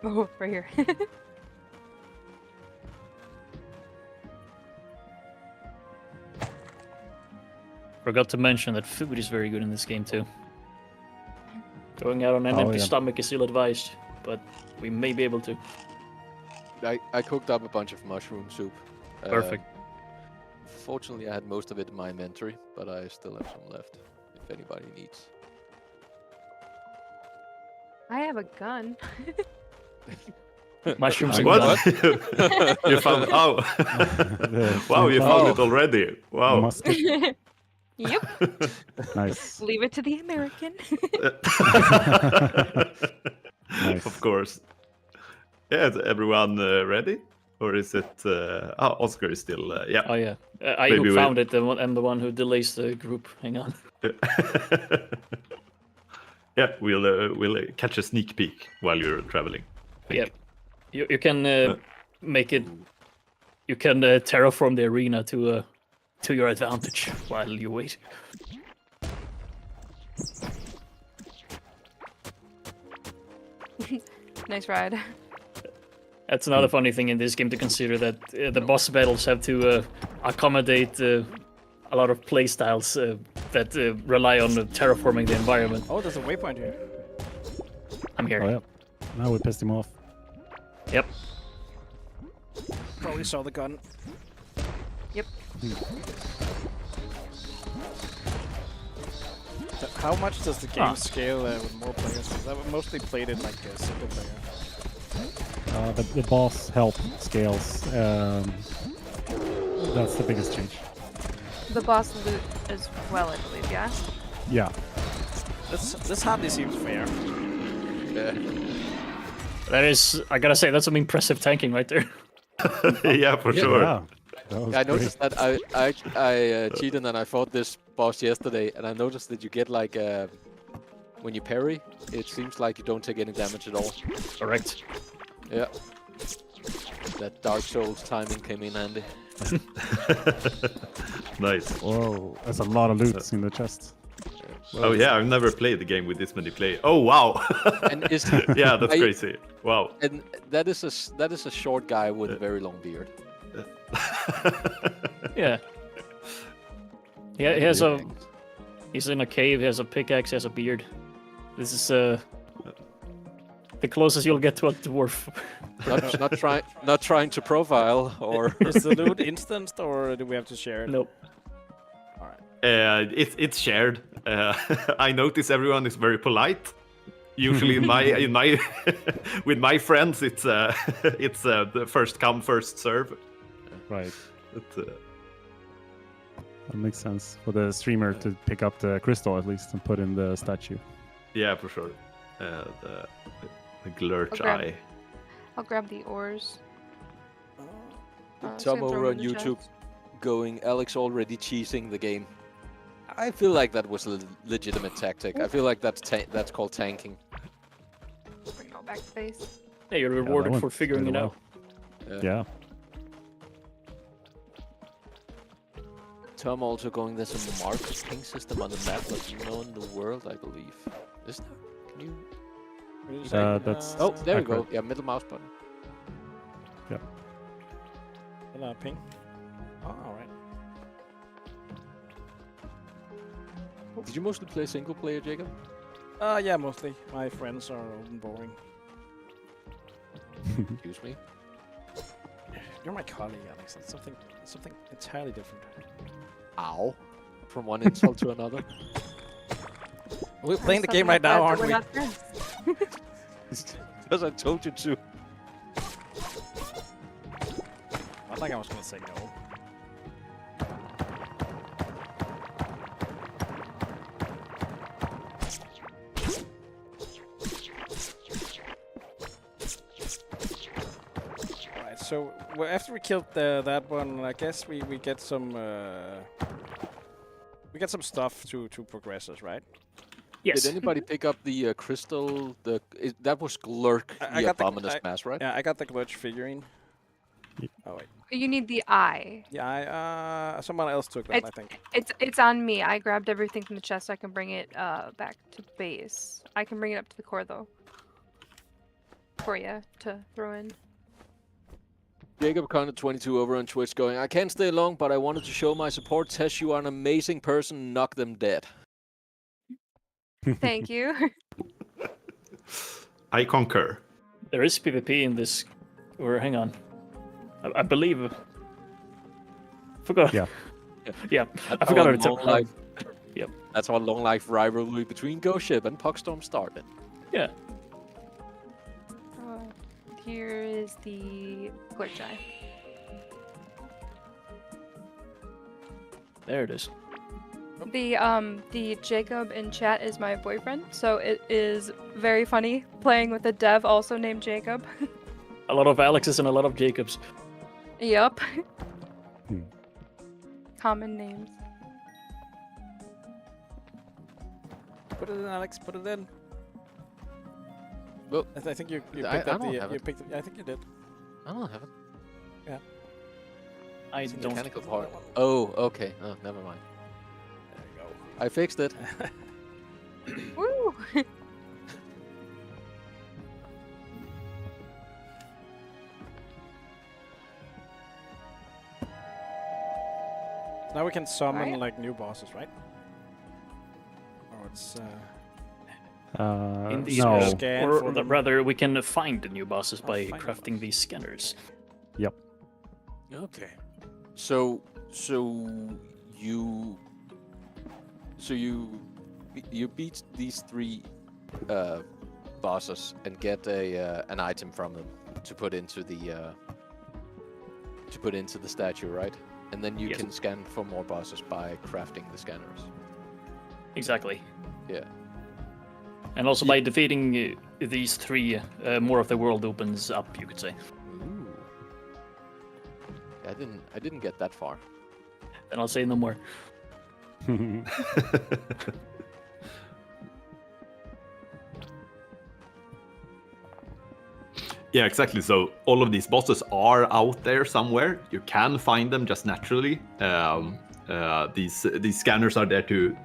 Oh, right here. Forgot to mention that food is very good in this game too. Going out on an Oh, empty yeah. stomach is ill advised, but we may be able to. I cooked up a bunch of mushroom soup. Perfect. Fortunately, I had most of it in my inventory, but I still have some left if anybody needs. I have a gun. Mushrooms and What? gun. You found? Oh, wow! You found it already. Wow. Musket. Yep. Nice. Leave it to the American. Nice. Of course. Yeah, is everyone ready? Or is it... Oscar is still... yeah. Oh yeah, I Maybe we- found it. I'm the one who delays the group. Hang on. Yeah, we'll catch a sneak peek while you're traveling. Yep. You can make it. You can terraform the arena to your advantage while you wait. Nice ride. That's another funny thing in this game to consider, that the boss battles have to accommodate a lot of playstyles that rely on terraforming the environment. Oh, there's a waypoint here. I'm here. Oh yeah. Now we pissed him off. Yep. Probably saw the gun. Yep. How much does the game Ah. scale with more players? 'Cause I've mostly played it like a single player. The boss help scales. That's the biggest change. The boss loot as well, I believe, yeah? Yeah. This hardly seems fair. Yeah. That is, I gotta say, that's some impressive tanking right there. Yeah, for sure. Yeah. That was I great. noticed that I cheated and I fought this boss yesterday, and I noticed that you get like when you parry, it seems like you don't take any damage at all. Correct. Yeah. That Dark Souls timing came in handy. Nice. Whoa, there's a lot of loot in the chest. Oh yeah, I've never played the game with this many players. Oh wow. And is Yeah, that's I- crazy. Wow. and that is a short guy with a very long beard. Yeah. Yeah, he has a He's in a cave. He has a pickaxe. He has a beard. This is the closest you'll get to a dwarf. not trying to profile or. Is the loot instanced or do we have to share it? Nope. All right. It's shared. I notice everyone is very polite. Usually in my with my friends, it's the first come first serve. Right. But, That makes sense for the streamer to pick up the crystal at least and put in the statue. yeah, for sure. The glurch grab- eye. I'll grab the ores. Tom over on YouTube going, Alex already cheesing the game. I feel like that was a legitimate tactic. I feel like that's called tanking. Bring it all back to base. Yeah, you're that rewarded went for figuring it really out. Yeah. Tom also going, there's a marking system on the map that's known in the world, I believe. Is there? Can you... What did you say? That's Oh, there we go. accurate. Yeah, middle mouse button. Ping. Oh, all right. Did you mostly play single player, Jacob? Yeah, mostly. My friends are old and boring. Excuse me. You're my colleague, Alex. That's something entirely different. Ow. From one insult to another. We're playing the Something game right like now, that, aren't we're we? not friends. Because I told you to. Not like I was gonna say no. Alright, so after we killed that one, I guess we get some stuff to progress us, right? Yes. Did anybody pick up the crystal? That was Glurk, I the got the- abominous mass, right? Yeah, I got the glitch figurine. Oh wait, You need the eye. yeah, someone else took that, I think. It's on me. I grabbed everything from the chest. I can bring it back to base. I can bring it up to the core though. For you to throw in. Jacob Connor 22 over on Twitch going, I can't stay long, but I wanted to show my support. Tess, you are an amazing person. Knock them dead. Thank you. I concur. There is PvP in this. Or hang on. I believe. Forgot. Yeah. Yeah. I That's forgot how how to long life. Yep. That's how long life rivalry between Ghost Ship and Pugstorm started. Yeah. Here is the glitch eye. There it is. The Jacob in chat is my boyfriend, so it is very funny playing with a dev also named Jacob. A lot of Alexes and a lot of Jacobs. Yup. Hmm. Common names. Put it in, Alex. Put it in. Well, I think you picked I up don't the. have You it. picked. I think you did. I don't have it. I It's the don't. mechanical part. Oh, okay. Oh, never mind. There you go. I fixed it. Woo! Now we can summon Alright. like new bosses, right? Or it's In the no. scan for or them. rather, we can find the new bosses Oh, by find the crafting bosses. these scanners. Okay. So you beat these three bosses and get an item from them to put into the statue, right? And then you Yes. can scan for more bosses by crafting the scanners. Exactly. Yeah. And also by defeating these three, more of the world opens up, you could say. Ooh. I didn't get that far. Then I'll say no more. Yeah, exactly. So all of these bosses are out there somewhere. You can find them just naturally. These scanners are there to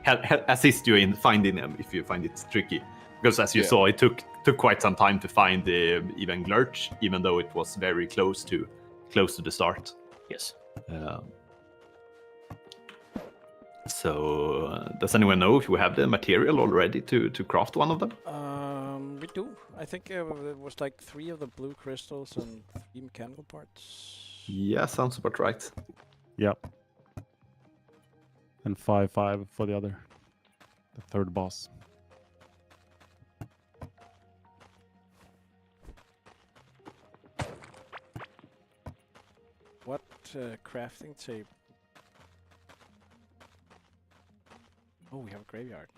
help assist you in finding them if you find it tricky. Because as you Yeah. saw, it took quite some time to find even Glurch, even though it was very close to the start. Yes. So, does anyone know if we have the material already to craft one of them? We do. I think it was like 3 of the blue crystals and 3 mechanical parts. Yeah, sounds about right. Yep. And 5 for the other. The third boss. What crafting tape? Oh, we have a graveyard.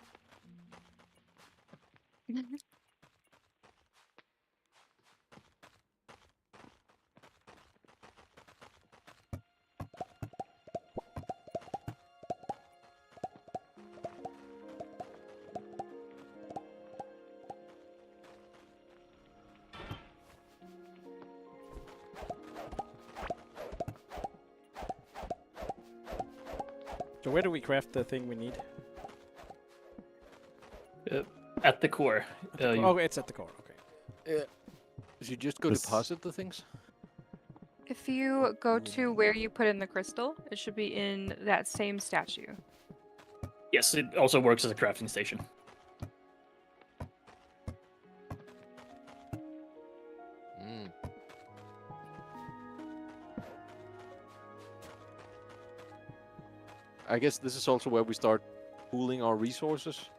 So where do we craft the thing we need? At the core. Oh, it's at the core. Okay. Should you just go This- deposit the things? If you go to where you put in the crystal, it should be in that same statue. Yes, it also works as a crafting station. Mm. I guess this is also where we start pooling our resources.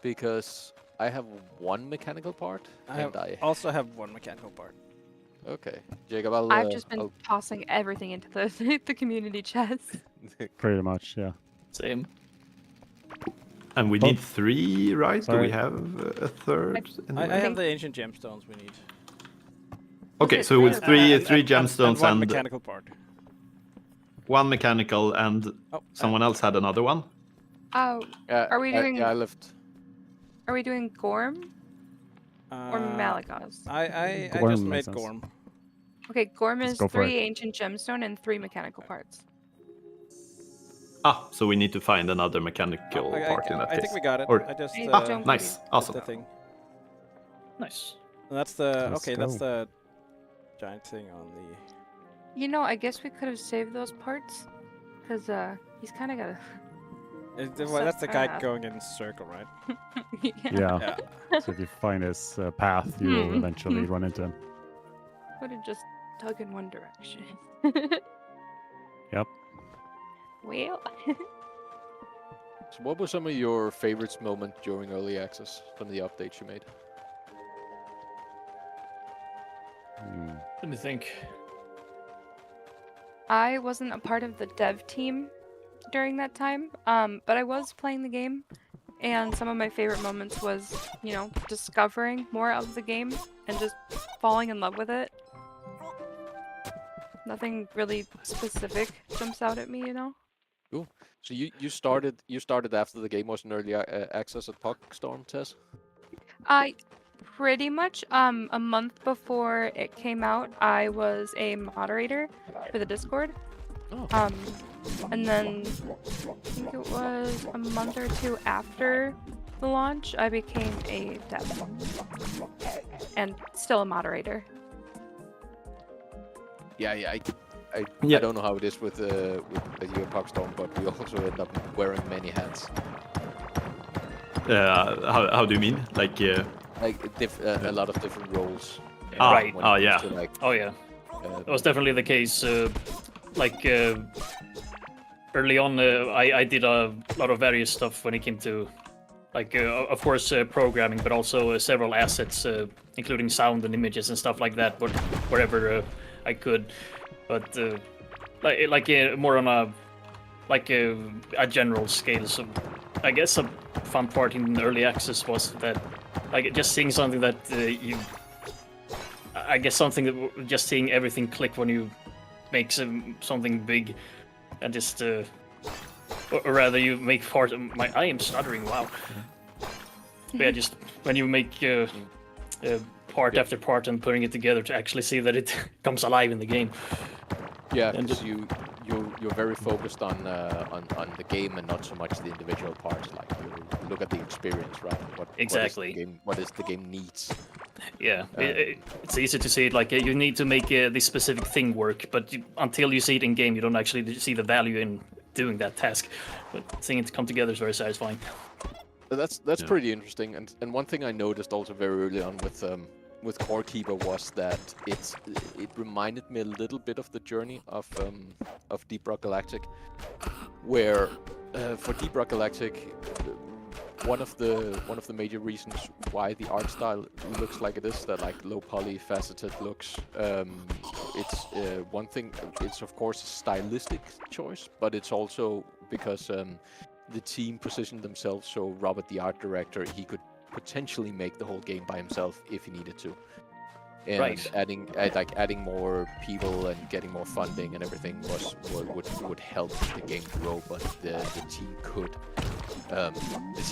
Because I have 1 mechanical part, I also have 1 mechanical part. Okay, Jacob, I'll... I've just been I'll- tossing everything into the the community chest. Pretty much, yeah. Same. And we Oh. need 3, right? Do Sorry. we have a third? I anyway? have the ancient gemstones we need. Okay, Okay, so it's three And- three and gemstones one and mechanical part. 1 mechanical, and Oh, someone else had another one. Oh, Are we doing- Yeah, I left... are we doing Gorm or Malagos? I Gorm just makes made sense. Gorm. Okay, Gorm Let's is go for 3 it. ancient gemstone and 3 mechanical parts. Ah, so we need to find another mechanical part in that I case. think we got it. Or- I just I Ah, don't nice, believe- awesome. the thing. Nice. And that's the Let's okay. That's go. the giant thing on the. You know, I guess we could have saved those parts, cause he's kind of got a. Well, that's the guy path. going in circle, right? Yeah. Yeah. So if you find his path, you will eventually run into him. Would have just dug in one direction. Yep. Well, So what were some of your favorites moment during early access from the updates you made? Hmm. Let me think. I wasn't a part of the dev team during that time, but I was playing the game, and some of my favorite moments was, you know, discovering more of the game and just falling in love with it. Nothing really specific jumps out at me, you know. So you started after the game was in early access at Pugstorm, Tess? I pretty much a month before it came out, I was a moderator for the Discord. Oh. And then I think it was a month or 2 after the launch, I became a dev and still a moderator. Yeah, I Yeah. don't know how it is with you and Pugstorm, but we also end up wearing many hats. How do you mean? Like, Like a lot of different roles. Ah, Right. when it comes yeah. to, like, Oh yeah, that was definitely the case. Early on, I did a lot of various stuff when it came to, of course, programming, but also several assets, including sound and images and stuff like that. But wherever I could, but more on a general scale. So I guess a fun part in early access was that, just seeing something that I guess something that just seeing everything click when you make something big, and just or rather you make part of I am stuttering. Wow. But yeah, just when you make part after part and putting it together to actually see that it comes alive in the game. Yeah, And because you're very focused on the game and not so much the individual parts. Like you look at the experience, right? Exactly. What is the game needs? Yeah, it's easy to see it like you need to make this specific thing work, but until you see it in game, you don't actually see the value in doing that task. But seeing it come together is very satisfying. That's pretty interesting. And one thing I noticed also very early on with Core Keeper was that it reminded me a little bit of the journey of Deep Rock Galactic, where for Deep Rock Galactic, one of the major reasons why the art style looks like it is, that like low poly faceted looks, it's one thing. It's of course a stylistic choice, but it's also because the team positioned themselves so Robert, the art director, he could potentially make the whole game by himself if he needed to. And Right. adding more people and getting more funding and everything would help the game grow, but the team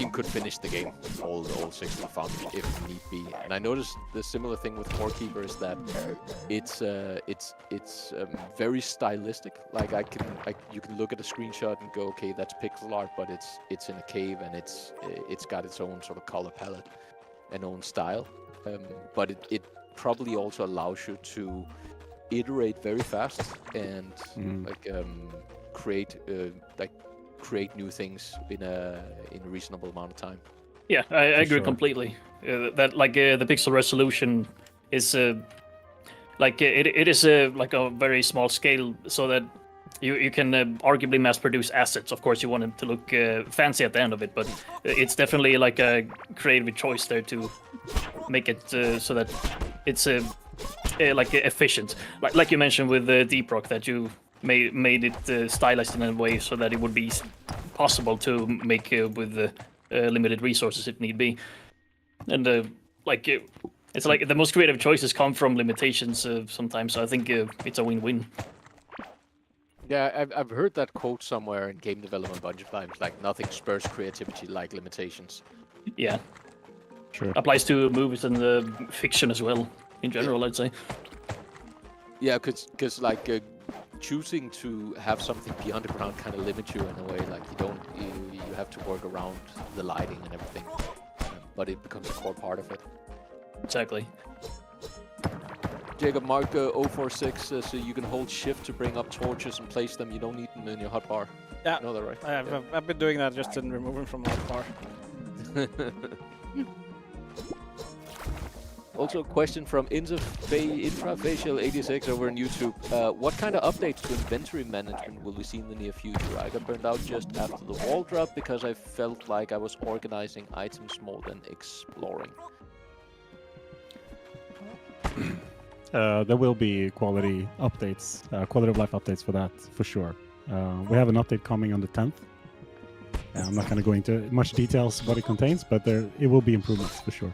could finish the game all 60 found if need be. And I noticed the similar thing with Core Keeper is that it's very stylistic. Like you can look at a screenshot and go, okay, that's pixel art, but it's in a cave and it's got its own sort of color palette and own style. But it probably also allows you to iterate very fast and create new things in a reasonable amount of time. Yeah, I agree sure. completely. That the pixel resolution is it is like a very small scale, so that you can arguably mass produce assets. Of course, you want it to look fancy at the end of it, but it's definitely like a creative choice there to make it so that it's like efficient. Like you mentioned with Deep Rock, that you made it stylized in a way so that it would be possible to make with limited resources if need be. And it's like the most creative choices come from limitations sometimes. So I think it's a win-win. Yeah, I've heard that quote somewhere in game development a bunch of times, like nothing spurs creativity like limitations. Yeah, Sure. applies to movies and fiction as well in general, I'd say. Yeah, because like choosing to have something be underground kind of limits you in a way. Like you have to work around the lighting and everything, but it becomes a core part of it. Exactly. Jacob Mark 046 says so you can hold shift to bring up torches and place them. You don't need them in your hotbar. Yeah, You know that, right? I've been doing that, just in removing from my bar. Also, a question from Intrafacial86 over on YouTube. What kind of updates to inventory management will we see in the near future? I got burned out just after the wall drop because I felt like I was organizing items more than exploring. There will be quality updates, quality of life updates for that, for sure. We have an update coming on the 10th. I'm not going to go into much details what it contains, but it will be improvements for sure.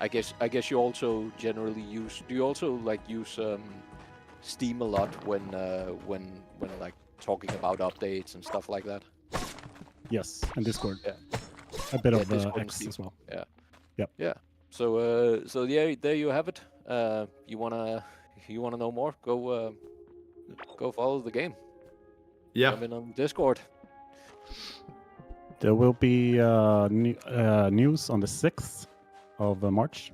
I guess you also generally use. Do you also like use Steam a lot when like talking about updates and stuff like that? Yes, and Discord. Yeah. A bit of Discord and X Steam. as well. Yeah. Yep. Yeah. So yeah, there you have it. You wanna know more? Go follow the game. Yeah. Jump in on Discord. There will be news on the 6th of March.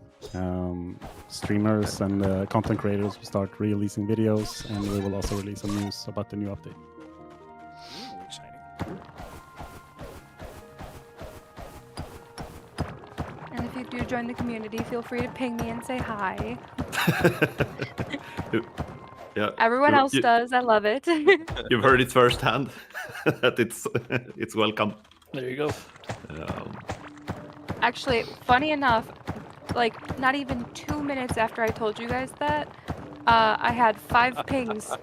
Streamers and content creators will start releasing videos, and we will also release some news about the new update. Exciting. And if you do join the community, feel free to ping me and say hi. Yeah. Everyone else does. I love it. You've heard it firsthand that it's welcome. There you go. Actually, funny enough, like not even 2 minutes after I told you guys that, I had 5 pings. I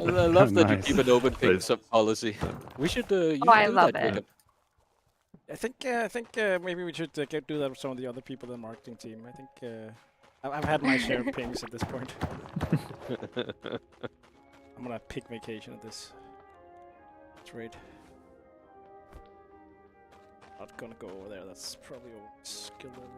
love that you Nice. keep an open ping sub policy. We should. You Oh, I should do love that, it. Jacob. I think maybe we should do that with some of the other people in the marketing team. I think I've had my share of pings at this point. I'm gonna pick vacation at this rate. Not gonna go over there. That's probably a skill level.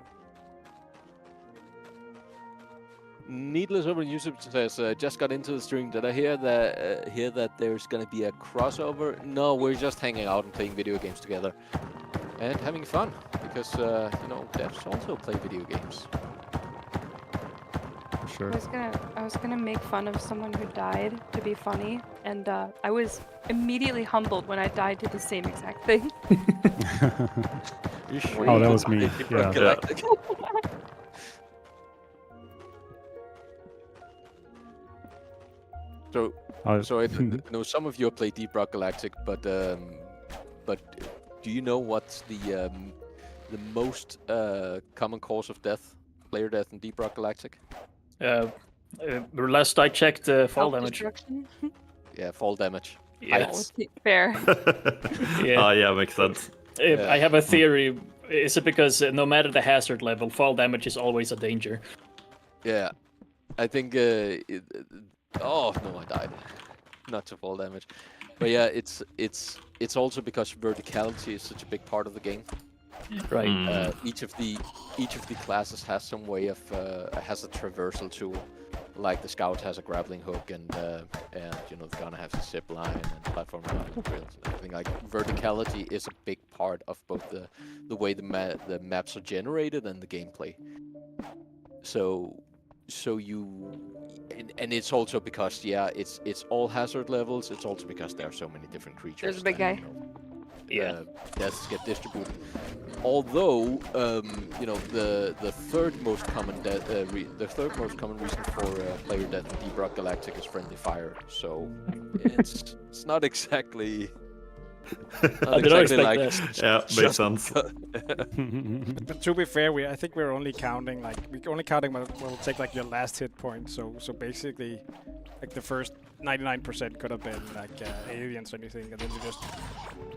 Needless over on YouTube says, just got into the stream. Did I hear that there's gonna be a crossover? No, we're just hanging out and playing video games together and having fun because devs also play video games. sure. I was gonna make fun of someone who died to be funny, and I was immediately humbled when I died to the same exact thing. You sure? Oh, that was me. Rock Yeah. Galactic. So, so I know some of you play Deep Rock Galactic, but do you know what's the most common cause of death, player death in Deep Rock Galactic? Last I checked, fall damage. Self-destruction? Yeah, fall damage. Yeah. Heights. Fair. Yeah. Oh, yeah, makes sense. I have a theory. Is it because no matter the hazard level, fall damage is always a danger? Yeah, I think. Oh no, I died. Not to fall damage, but yeah, it's also because verticality is such a big part of the game. Right. Each of the classes has some way of has a traversal tool. Like the scout has a grappling hook, and you know the gunner has a zip line and platform rails and everything. Like verticality is a big part of both the way the maps are generated and the gameplay. So you, and it's also because it's all hazard levels. It's also because there are so many different creatures. There's a big guy. Deaths get distributed. Although, you know, the third most common reason for player death in Deep Rock Galactic is friendly fire. So it's not exactly. I did not expect that. Yeah, makes sense. But to be fair, I think we're only counting when we'll take like your last hit point. So basically, like the first 99% could have been like aliens or anything, and then you just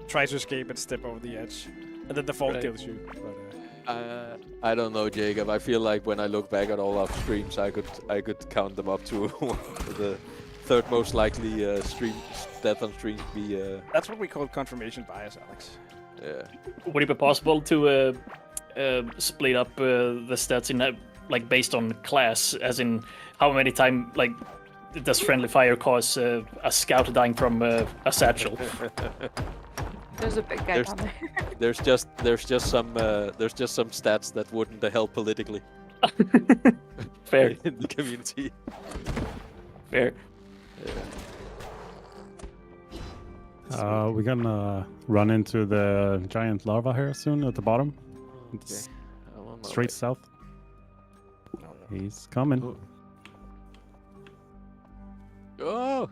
try to escape and step over the edge, and then the fall kills you. But, I don't know, Jacob. I feel like when I look back at all our streams, I could count them up to the third most likely death on stream to be. that's what we call confirmation bias, Alex. Yeah. Would it be possible to split up the stats in like based on class, as in how many times like does friendly fire cause a scout dying from a satchel? There's a big guy down there. There's just some stats that wouldn't help politically. Fair. In the community. Fair. We're gonna run into the giant larva here soon at the bottom. It's straight south. He's coming. Oh!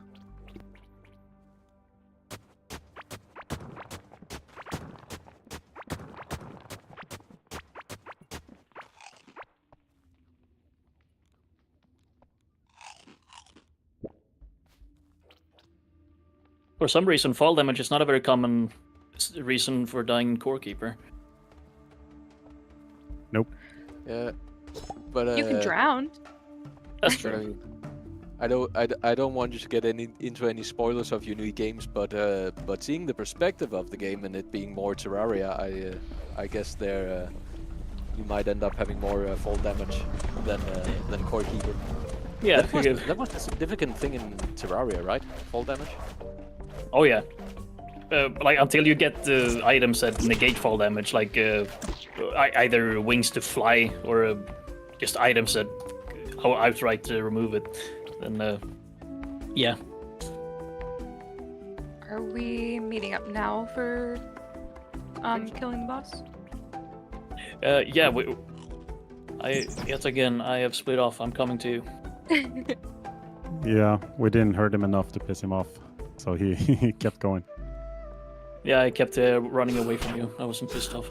For some reason, fall damage is not a very common reason for dying in Core Keeper. Nope. Yeah, but You can drown. That's true. I don't want you to get into any spoilers of your new games, but seeing the perspective of the game and it being more Terraria, I guess there you might end up having more fall damage than Core Keeper. Yeah, that was a significant thing in Terraria, right? Fall damage. Oh yeah. Like until you get the items that negate fall damage, like either wings to fly or just items that outright remove it. Then yeah. Are we meeting up now for killing the boss? Yeah. Yet again, I have split off. I'm coming to you. Yeah, we didn't hurt him enough to piss him off, so he kept going. Yeah, I kept running away from you. I wasn't pissed off.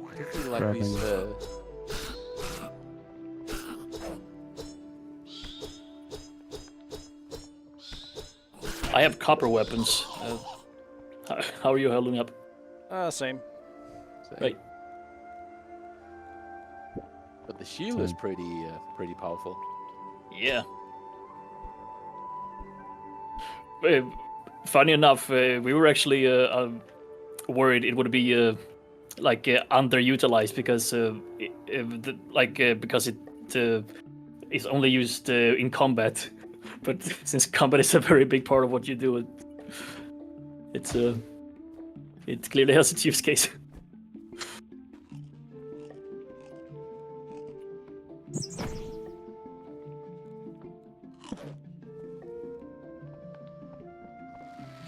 I feel like these. I have copper weapons. How are you holding up? Same. Right. But the shield is pretty powerful. Yeah. Funny enough, we were actually worried it would be underutilized because because it is only used in combat. But since combat is a very big part of what you do, it clearly has its use case.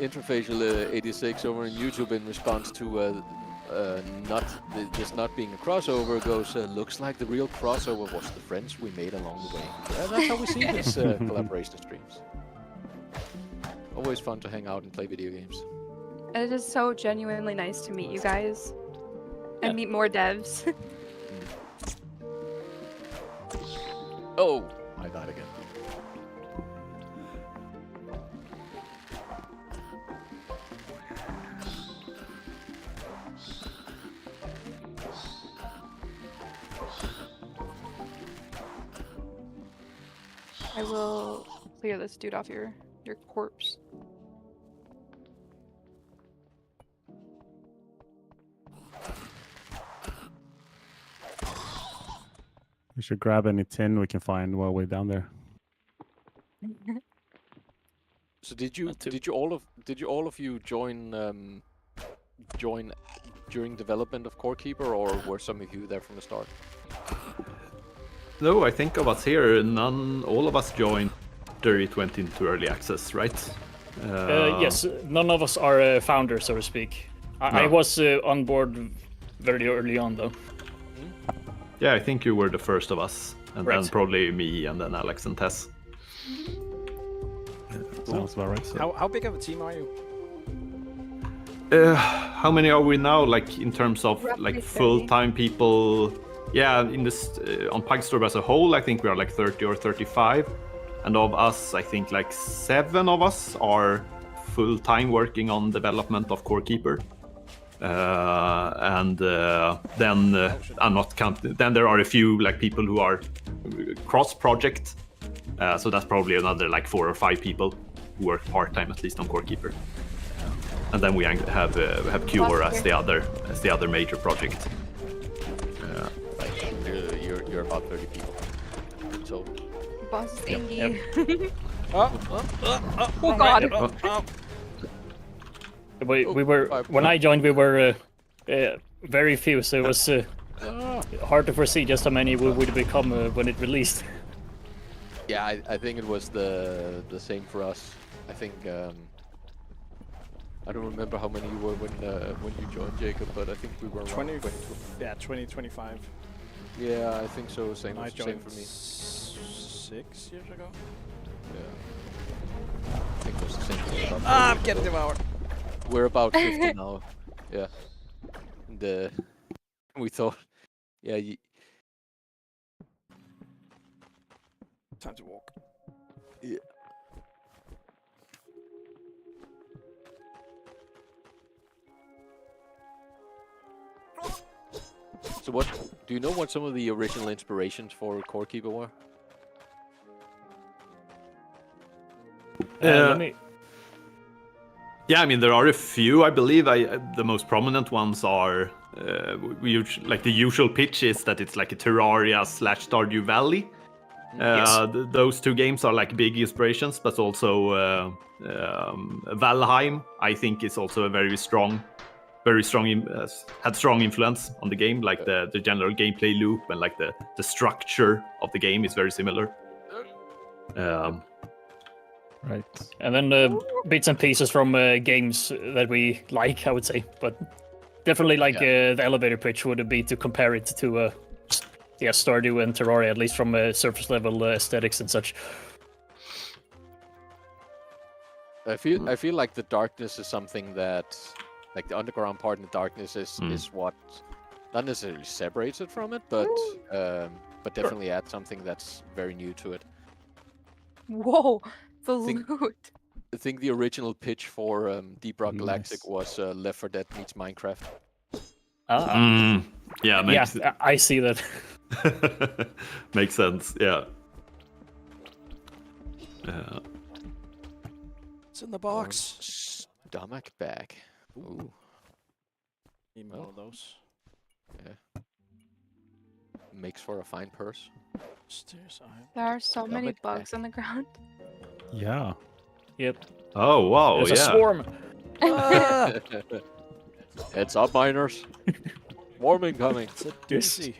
Interfacial86 over on YouTube in response to just not being a crossover goes, looks like the real crossover was the friends we made along the way. That's how we see this collaboration streams. Always fun to hang out and play video games. It is so genuinely nice to meet you guys. And meet more devs. Oh, I died again. I will clear this dude off your corpse. We should grab any tin we can find while we're down there. So did you all of you join during development of Core Keeper, or were some of you there from the start? No, I think of us here, all of us joined after it went into early access, right? Yes, none of us are founders, so to speak. I was on board very early on, though. Yeah, I think you were the first of us, and Right. then probably me, and then Alex and Tess. Sounds about right. How big of a team are you? How many are we now? Like in terms of Roughly like 30. full-time people? Yeah, in this on Pugstorm as a whole, I think we are like 30 or 35, and of us, I think like 7 of us are full-time working on development of Core Keeper. And then I'm not counting. Then there are a few like people who are cross-project. So that's probably another like 4 or 5 people who work part-time at least on Core Keeper. And then we have Cure as the other major project. You're about 30 people. So Boss is Angie. Oh, Oh god. We were when I joined, we were very few, so it was hard to foresee just how many we would become when it released. yeah, I think it was the same for us. I think I don't remember how many you were when you joined, Jacob, but I think we were around 20, 22. yeah, 20, 25. Yeah, I think so. Same I same joined for me. 6 years ago. Yeah. I think it was the same for me. About Ah, I'm getting devoured. We're about 50 now. Yeah. And we thought, yeah, Time to walk. yeah. So what, do you know what some of the original inspirations for Core Keeper were? Let me- Yeah, I mean there are a few. I believe the most prominent ones are like the usual pitch is that it's like a Terraria / Stardew Valley. Yes. Those 2 games are like big inspirations, but also Valheim I think is also a very strong had strong influence on the game. Like the general gameplay loop and like the structure of the game is very similar. Right. And then bits and pieces from games that we like, I would say. But definitely like the elevator pitch would be to compare it to Stardew and Terraria, at least from surface level aesthetics and such. I feel like the darkness is something that, like the underground part in the darkness is what not necessarily separates it from it, but definitely adds something that's very new to it. Whoa. The Think- loot. I think the original pitch for Deep Rock Galactic Nice. was Left 4 Dead meets Minecraft. Yeah, makes I see that. makes sense. Yeah. It's in the box. Stomach bag. Ooh. Need more of those. Makes for a fine purse. Stairs. There are so many Stomach bugs back. on the ground. Yeah. Yep. Oh wow. There's yeah. a swarm. Heads up, miners. Swarm incoming. It's a Yes. doozy.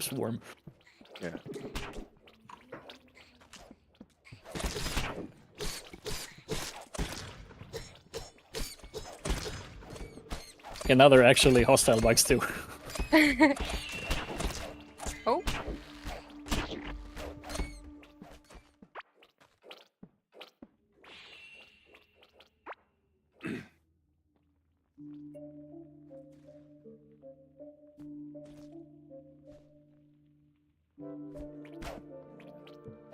Swarm. Yeah. And now they're actually hostile bikes too. Oh.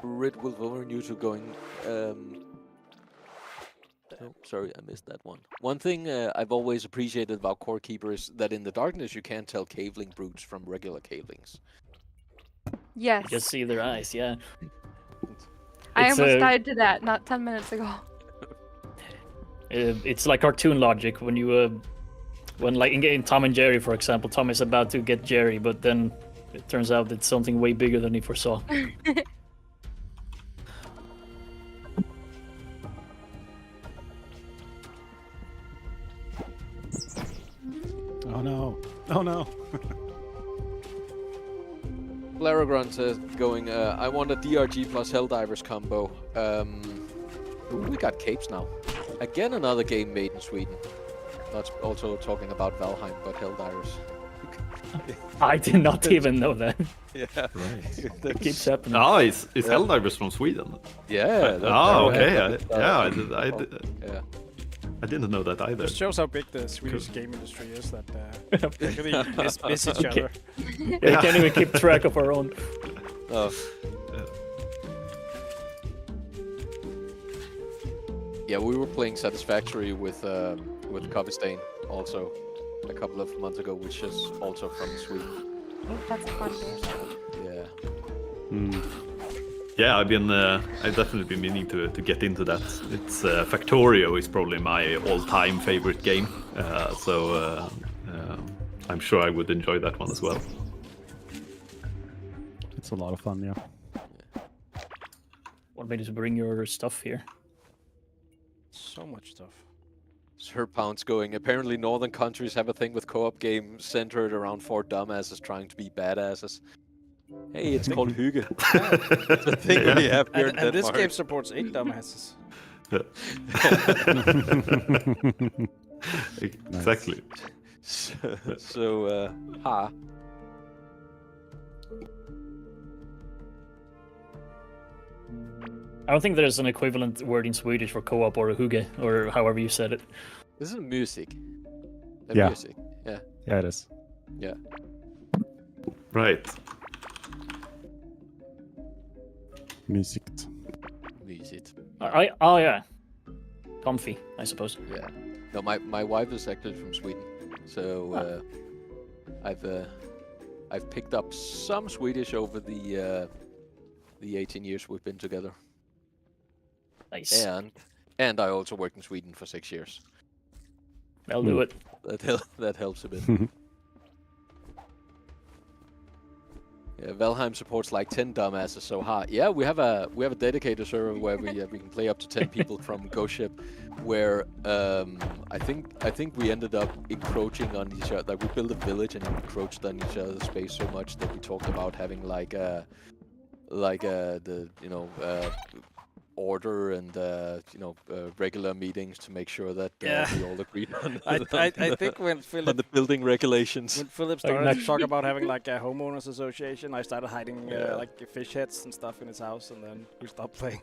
Red Wolf over you two going. Oh, sorry, I missed that one. One thing I've always appreciated about Core Keeper is that in the darkness you can't tell caveling brutes from regular cavelings. Yes. You just see their eyes, yeah. I It's, almost died to that not 10 minutes ago. It's like cartoon logic when you, when like in Tom and Jerry, for example, Tom is about to get Jerry, but then it turns out it's something way bigger than he foresaw. Oh no! Oh no! Laragron says going, I want a DRG plus Helldivers combo. Ooh, we got capes now. Again, another game made in Sweden. Not also talking about Valheim, but Helldivers. I did not even know that. Yeah. Right. It keeps happening. Ah, is Helldivers from Sweden? Yeah. Okay. Yeah. Yeah, I didn't know that either. Just shows how big the Swedish game industry is. That they really miss each Okay. other. Yeah, we can't even keep track of our own. Oh. Yeah, we were playing Satisfactory with Coffee Stain also a couple of months ago, which is also from Sweden. That's a fun game. Yeah. Yeah, I've definitely been meaning to get into that. It's Factorio is probably my all-time favorite game, so I'm sure I would enjoy that one as well. It's a lot of fun, yeah. What made us bring your stuff here? So much stuff. Sir Pounce going, apparently northern countries have a thing with co-op games centered around four dumbasses trying to be badasses. Hey, it's called Hygge. It's a thing we have here in And this Denmark. game supports 8 dumbasses. Exactly. So, ha. I don't think there's an equivalent word in Swedish for co-op or hygge, or however you said it. This is music. Yeah. Music. Yeah. Yeah, it is. Yeah. Right. Music. Music. Oh yeah, comfy, I suppose. Yeah. No, my wife is actually from Sweden, so I've picked up some Swedish over the 18 years we've been together. Nice. And I also worked in Sweden for 6 years. I'll do it. That helps a bit. Yeah, Valheim supports like 10 dumbasses, so ha. Yeah, we have a dedicated server where we can play up to 10 people from Ghost Ship, where I think we ended up encroaching on each other. Like we built a village and encroached on each other's space so much that we talked about having the order and regular meetings to make sure that we all agreed on, I think when on Philip the building regulations. when Philip started to talk about having like a homeowners association, I started hiding like fish heads and stuff in his house, and then we stopped playing.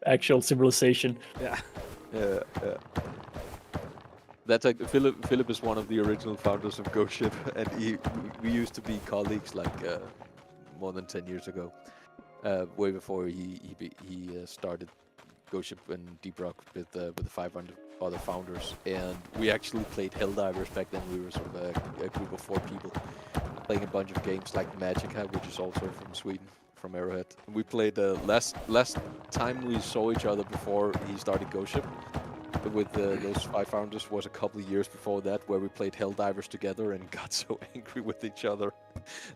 Actual civilization. Yeah. Yeah. That's like Philip is one of the original founders of Ghost Ship, and we used to be colleagues like more than 10 years ago, way before he started Ghost Ship and Deep Rock with the 500 other founders, and we actually played Helldivers back then. We were sort of a group of 4 people playing a bunch of games like Magica, which is also from Sweden, from Arrowhead. We played last time we saw each other before he started Ghost Ship with those 5 founders was a couple of years before that, where we played Helldivers together and got so angry with each other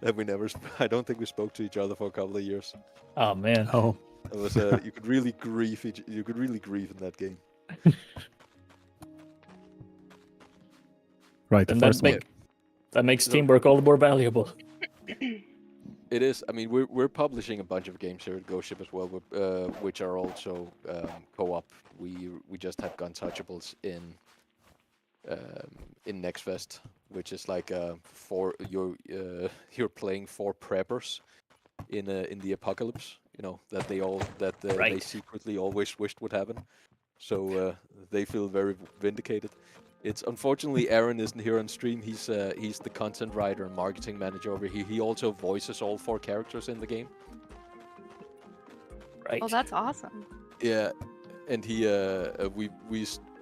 that we never. I don't think we spoke to each other for a couple of years. Oh man. Oh. It was you could really grieve you could really grieve in that game. Right, the And first one. that makes teamwork all the more valuable. It is. I mean, we're publishing a bunch of games here at Ghost Ship as well, which are also co-op. We just have Guntouchables in in Nextfest, which is like you're playing 4 preppers in the apocalypse. You know that they Right. secretly always wished would happen. So they feel very vindicated. It's unfortunately Aaron isn't here on stream. He's the content writer and marketing manager over here. He also voices all 4 characters in the game. Right. Oh, that's awesome. Yeah, and he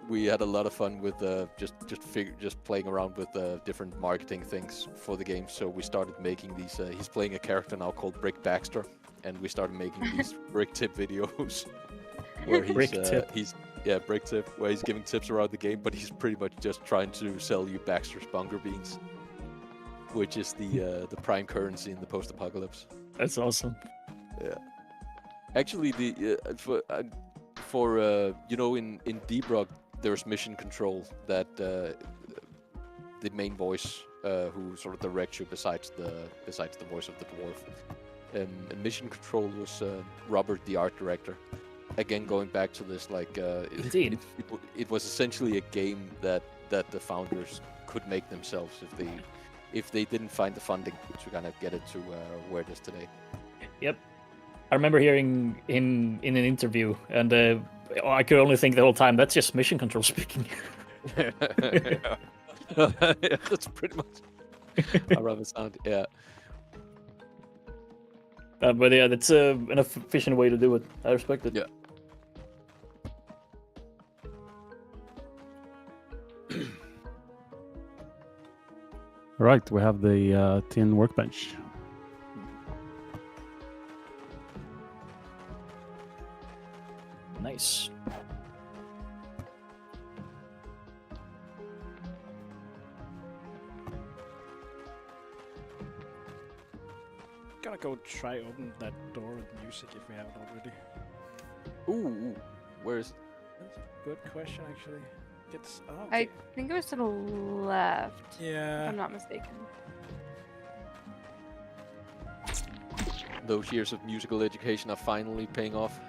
we had a lot of fun with just playing around with different marketing things for the game. So we started making these. He's playing a character now called Brick Baxter, and we started making these brick tip videos where he's Brick tip. Brick tip, where he's giving tips around the game, but he's pretty much just trying to sell you Baxter's bunker beans, which is the prime currency in the post-apocalypse. That's awesome. Yeah. Actually, for you know, in Deep Rock, there's mission control that the main voice who sort of directs you besides the voice of the dwarf. And mission control was Robert, the art director. Again, going back to this, like Indeed. it was essentially a game that the founders could make themselves if they didn't find the funding to kind of get it to where it is today. Yep. I remember hearing in an interview, and I could only think the whole time, that's just mission control speaking. Yeah, that's pretty much how it sound. Yeah. But yeah, that's an efficient way to do it. I respect it. Yeah. Right, we have the tin workbench. Nice. Gonna go try open that door with music if we haven't already. Ooh, where's? That's a good question, actually. It's I think it was to the left. If yeah. I'm not mistaken. Those years of musical education are finally paying off.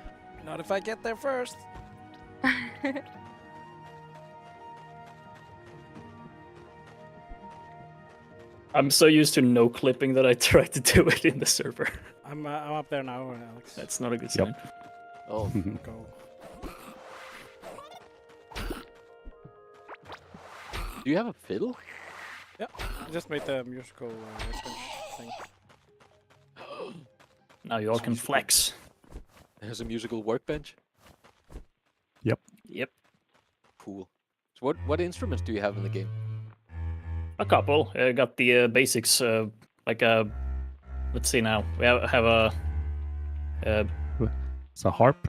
Not if I get there first. I'm so used to no clipping that I try to do it in the server. I'm up there now, Alex. That's not a good Yep. sign. Oh, Go. do you have a fiddle? I just made the musical workbench thing. Now you all can flex. There's a musical workbench. Yep. Cool. So what instruments do you have in the game? A couple. I got the basics, like let's see now. We have a It's a harp,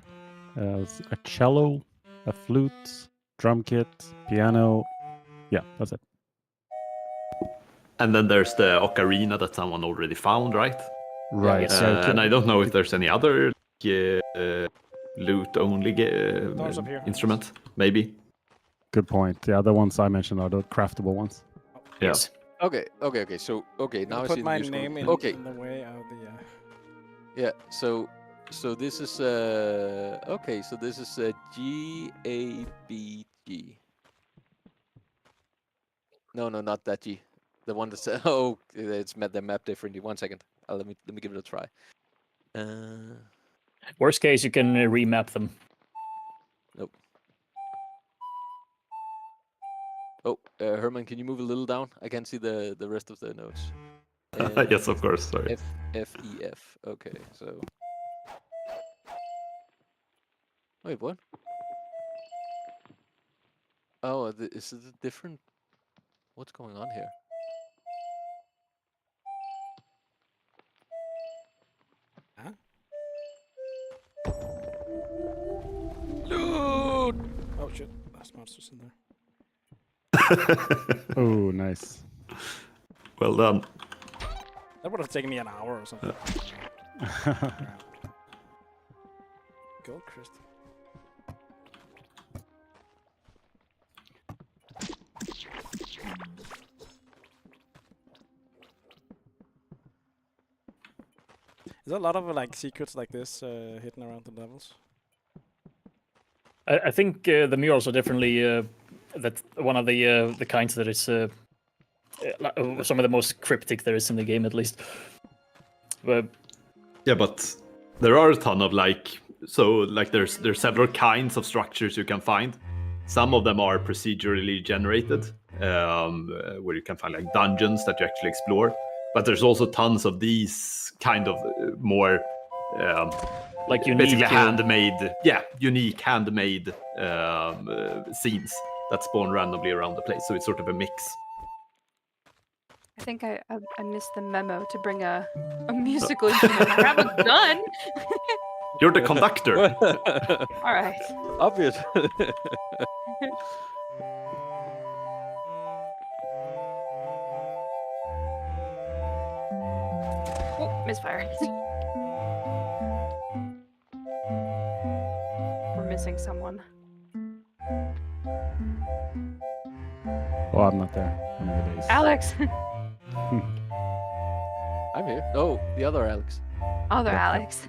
a cello, a flute, drum kit, piano. Yeah, that's it. And then there's the ocarina that someone already found, right? Right. yes. So And I don't know if there's any other lute-only Doors up here. instrument, maybe. good point. The other ones I mentioned are the craftable ones. Yeah. Yes. Okay. So now I Put see the my musical. name in, Okay. in the way of the. Yeah. So this is okay. So this is GABG. No, not that G. The one that's oh, it's the map differently. 1 second. Let me give it a try. Worst case, you can remap them. Oh, Herman, can you move a little down? I can see the rest of the notes. Yes, of course. Sorry. F E F. Okay, so. Wait, what? Oh, is it a different? What's going on here? Huh? Loot! Oh shit! Last monster's in there. Oh, nice. Well done. That would have taken me an hour or something. Gold crystal. Is there a lot of like secrets like this hidden around the levels? I think the murals are definitely that's one of the kinds that is some of the most cryptic there is in the game, at least. But Yeah, but there are a ton of there's several kinds of structures you can find. Some of them are procedurally generated, where you can find like dungeons that you actually explore. But there's also tons of these kind of more like unique, basically unique handmade scenes that spawn randomly around the place. So it's sort of a mix. I think I missed the memo to bring a musical instrument. I haven't done. You're the conductor. All right. Obvious. Oh, misfire. We're missing someone. Oh, I'm not there. I'm in the base. Alex. I'm here. Oh, the other Alex. Other Alex.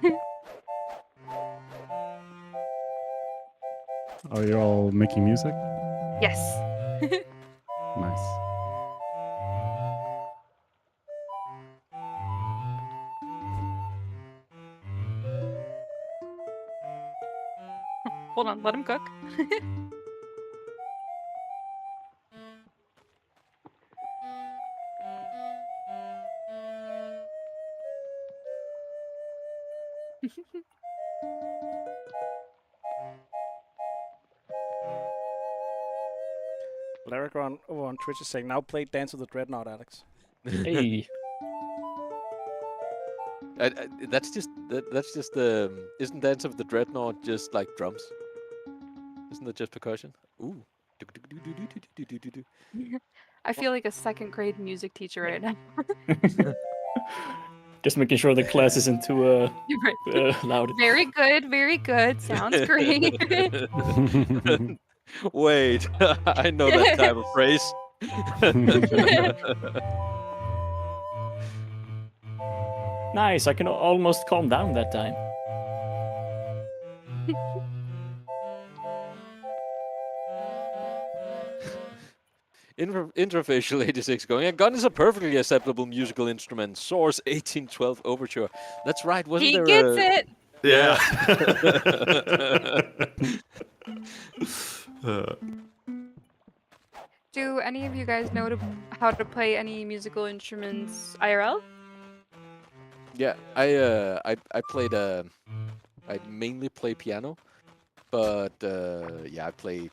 Oh, you're all making music? Yes. Nice. Hold on, let him cook. Larry on Twitch is saying, now play Dance of the Dreadnought, Alex. hey, That's just isn't Dance of the Dreadnought just like drums? Isn't it just percussion? Ooh. I feel like a second grade music teacher right now. just making sure the class isn't too You're right. loud. Very good, very good. Sounds great. Wait, I know that type of phrase. Nice, I can almost calm down that time. Interfacial 86 going, a gun is a perfectly acceptable musical instrument. Source 1812 Overture. That's right, wasn't He there gets it. Yeah. Do any of you guys know how to play any musical instruments IRL? Yeah, I played I mainly play piano, but yeah, I play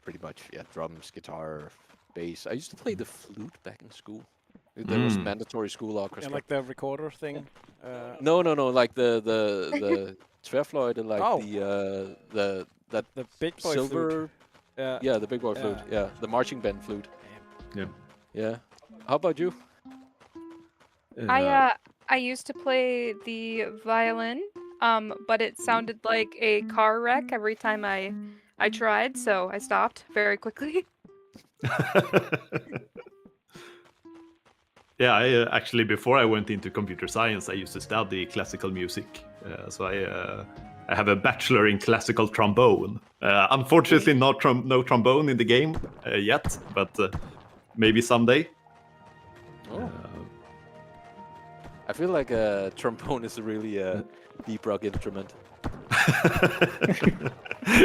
pretty much drums, guitar, bass. I used to play the flute back in school. There was mandatory school orchestra. Yeah, like the recorder thing. No, like the Tværfløjte, like the big boy silver. flute. Yeah, the big boy flute. Yeah, the marching band flute. Yeah. Yeah. How about you? I used to play the violin, but it sounded like a car wreck every time I tried, so I stopped very quickly. Yeah, I actually, before I went into computer science, I used to study classical music. So I have a bachelor in classical trombone. Unfortunately, no trombone in the game yet, but maybe someday. Oh. I feel like a trombone is a really deep rock instrument.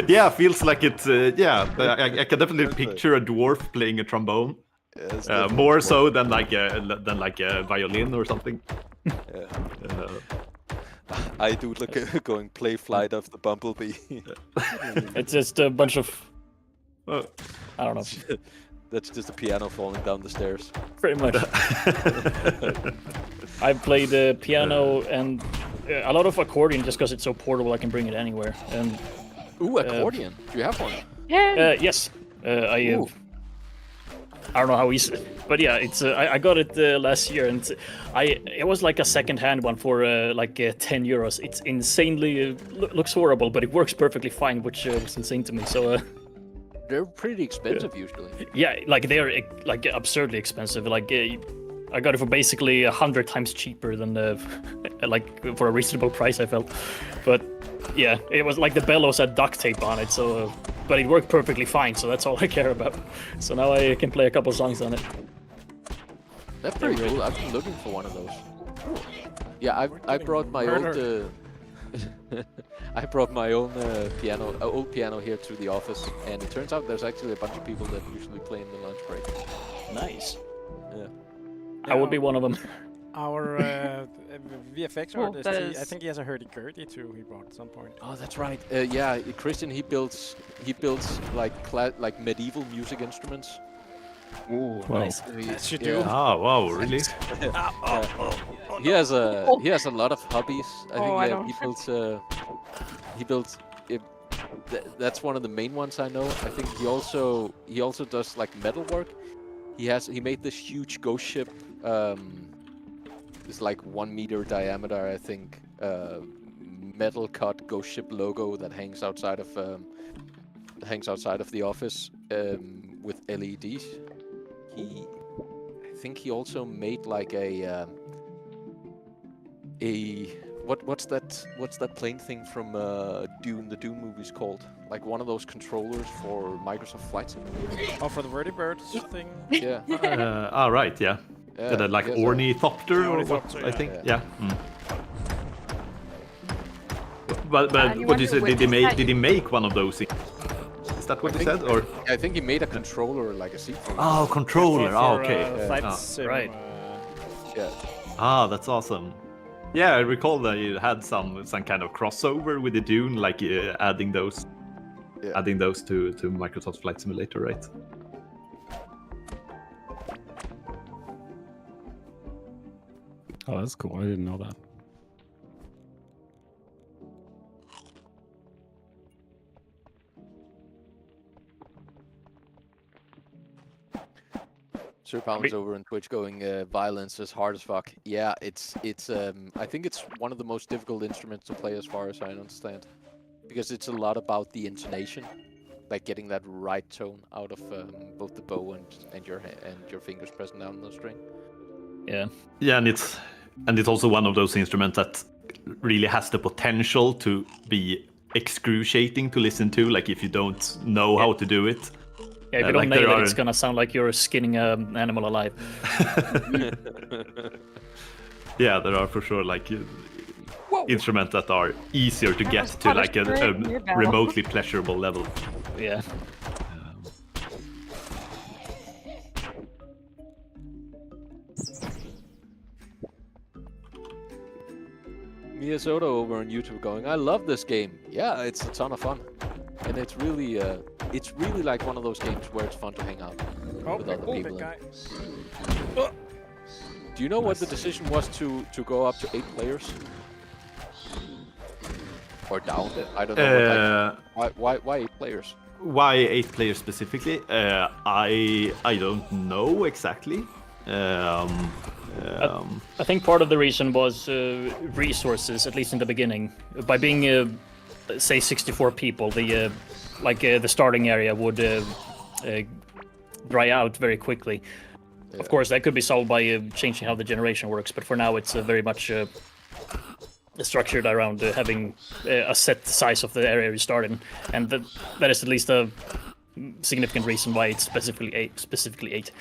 Yeah, feels like it. Yeah, I can definitely picture a dwarf playing a trombone. Yeah, more so than like a violin or something. Yeah. I do look at going play Flight of the Bumblebee. It's just a bunch of I don't know. That's just a piano falling down the stairs. Pretty much. I played piano and a lot of accordion just because it's so portable. I can bring it anywhere. And ooh, accordion. Do you have one? Yeah. yes, I don't know how easy, but yeah, it's I got it last year, and it was like a second-hand one for like 10 euros. It's insanely looks horrible, but it works perfectly fine, which was insane to me. So they're pretty expensive usually. Yeah, like they're like absurdly expensive. Like I got it for basically 100 times cheaper than like for a reasonable price, I felt. But yeah, it was like the bellows had duct tape on it, so but it worked perfectly fine, so that's all I care about. So now I can play a couple songs on it. That's pretty cool. I've been looking for one of those. Yeah, I brought my old I brought my own old piano here to the office, and it turns out there's actually a bunch of people that usually play in the lunch break. Nice. Yeah. I would be one of them. Our VFX Well, artist, that I is- think he has a hurdy-gurdy too. He bought at some point. Oh, that's right. Yeah, Christian, he builds like medieval music instruments. Ooh, Wow. nice. As you Yeah. do. Ah, wow, really? He has a lot of hobbies. I think I don't. he builds. That's one of the main ones I know. I think he also does like metal work. He made this huge ghost ship. It's like 1 meter diameter, I think. Metal cut ghost ship logo that hangs outside of the office with LEDs. I think he also made like what's that plane thing from Dune, the Dune movies called? Like one of those controllers for Microsoft Flight Simulator. Oh, for the vertibirds thing. Yeah. Right, yeah. Yeah, That like he has a- ornithopter or what? Ornithopter, I think. yeah. Yeah. Mm. But you what you wonder said? which Did he that- make one of those? Is that what you said? Or I think he made a controller, like a seat for it. oh, controller. For, Okay. Flight Ah. sim, right. Yeah. Ah, that's awesome. Yeah, I recall that you had some kind of crossover with the Dune, like adding those to Microsoft Flight Simulator, right? Oh, that's cool. I didn't know that. Sir Pound's over on Twitch going, violence is hard as fuck. Yeah, it's I think it's one of the most difficult instruments to play as far as I understand. Because it's a lot about the intonation. Like getting that right tone out of both the bow and your fingers pressing down on the string. Yeah. Yeah, and it's also one of those instruments that really has the potential to be excruciating to listen to. Like if you don't know how to do it. Yeah, if you don't nail it, it's gonna sound like you're skinning an animal alive. Yeah, there are for sure like instruments that are easier to get was to like a Pugstorm, your bell. remotely pleasurable level. Yeah. Miyasoto over on YouTube going, I love this game. Yeah, it's a ton of fun. And it's really like one of those games where it's fun to hang out Oh, with other big people. guy. Do you know what the decision was to go up to 8 players? Or down? I don't know. Why 8 players? Why 8 players specifically? I don't know exactly. I think part of the reason was resources, at least in the beginning. By being, say, 64 people, the starting area would dry out very quickly. Yeah. Of course, that could be solved by changing how the generation works, but for now it's very much structured around having a set size of the area you start in, and that is at least a significant reason why it's specifically 8.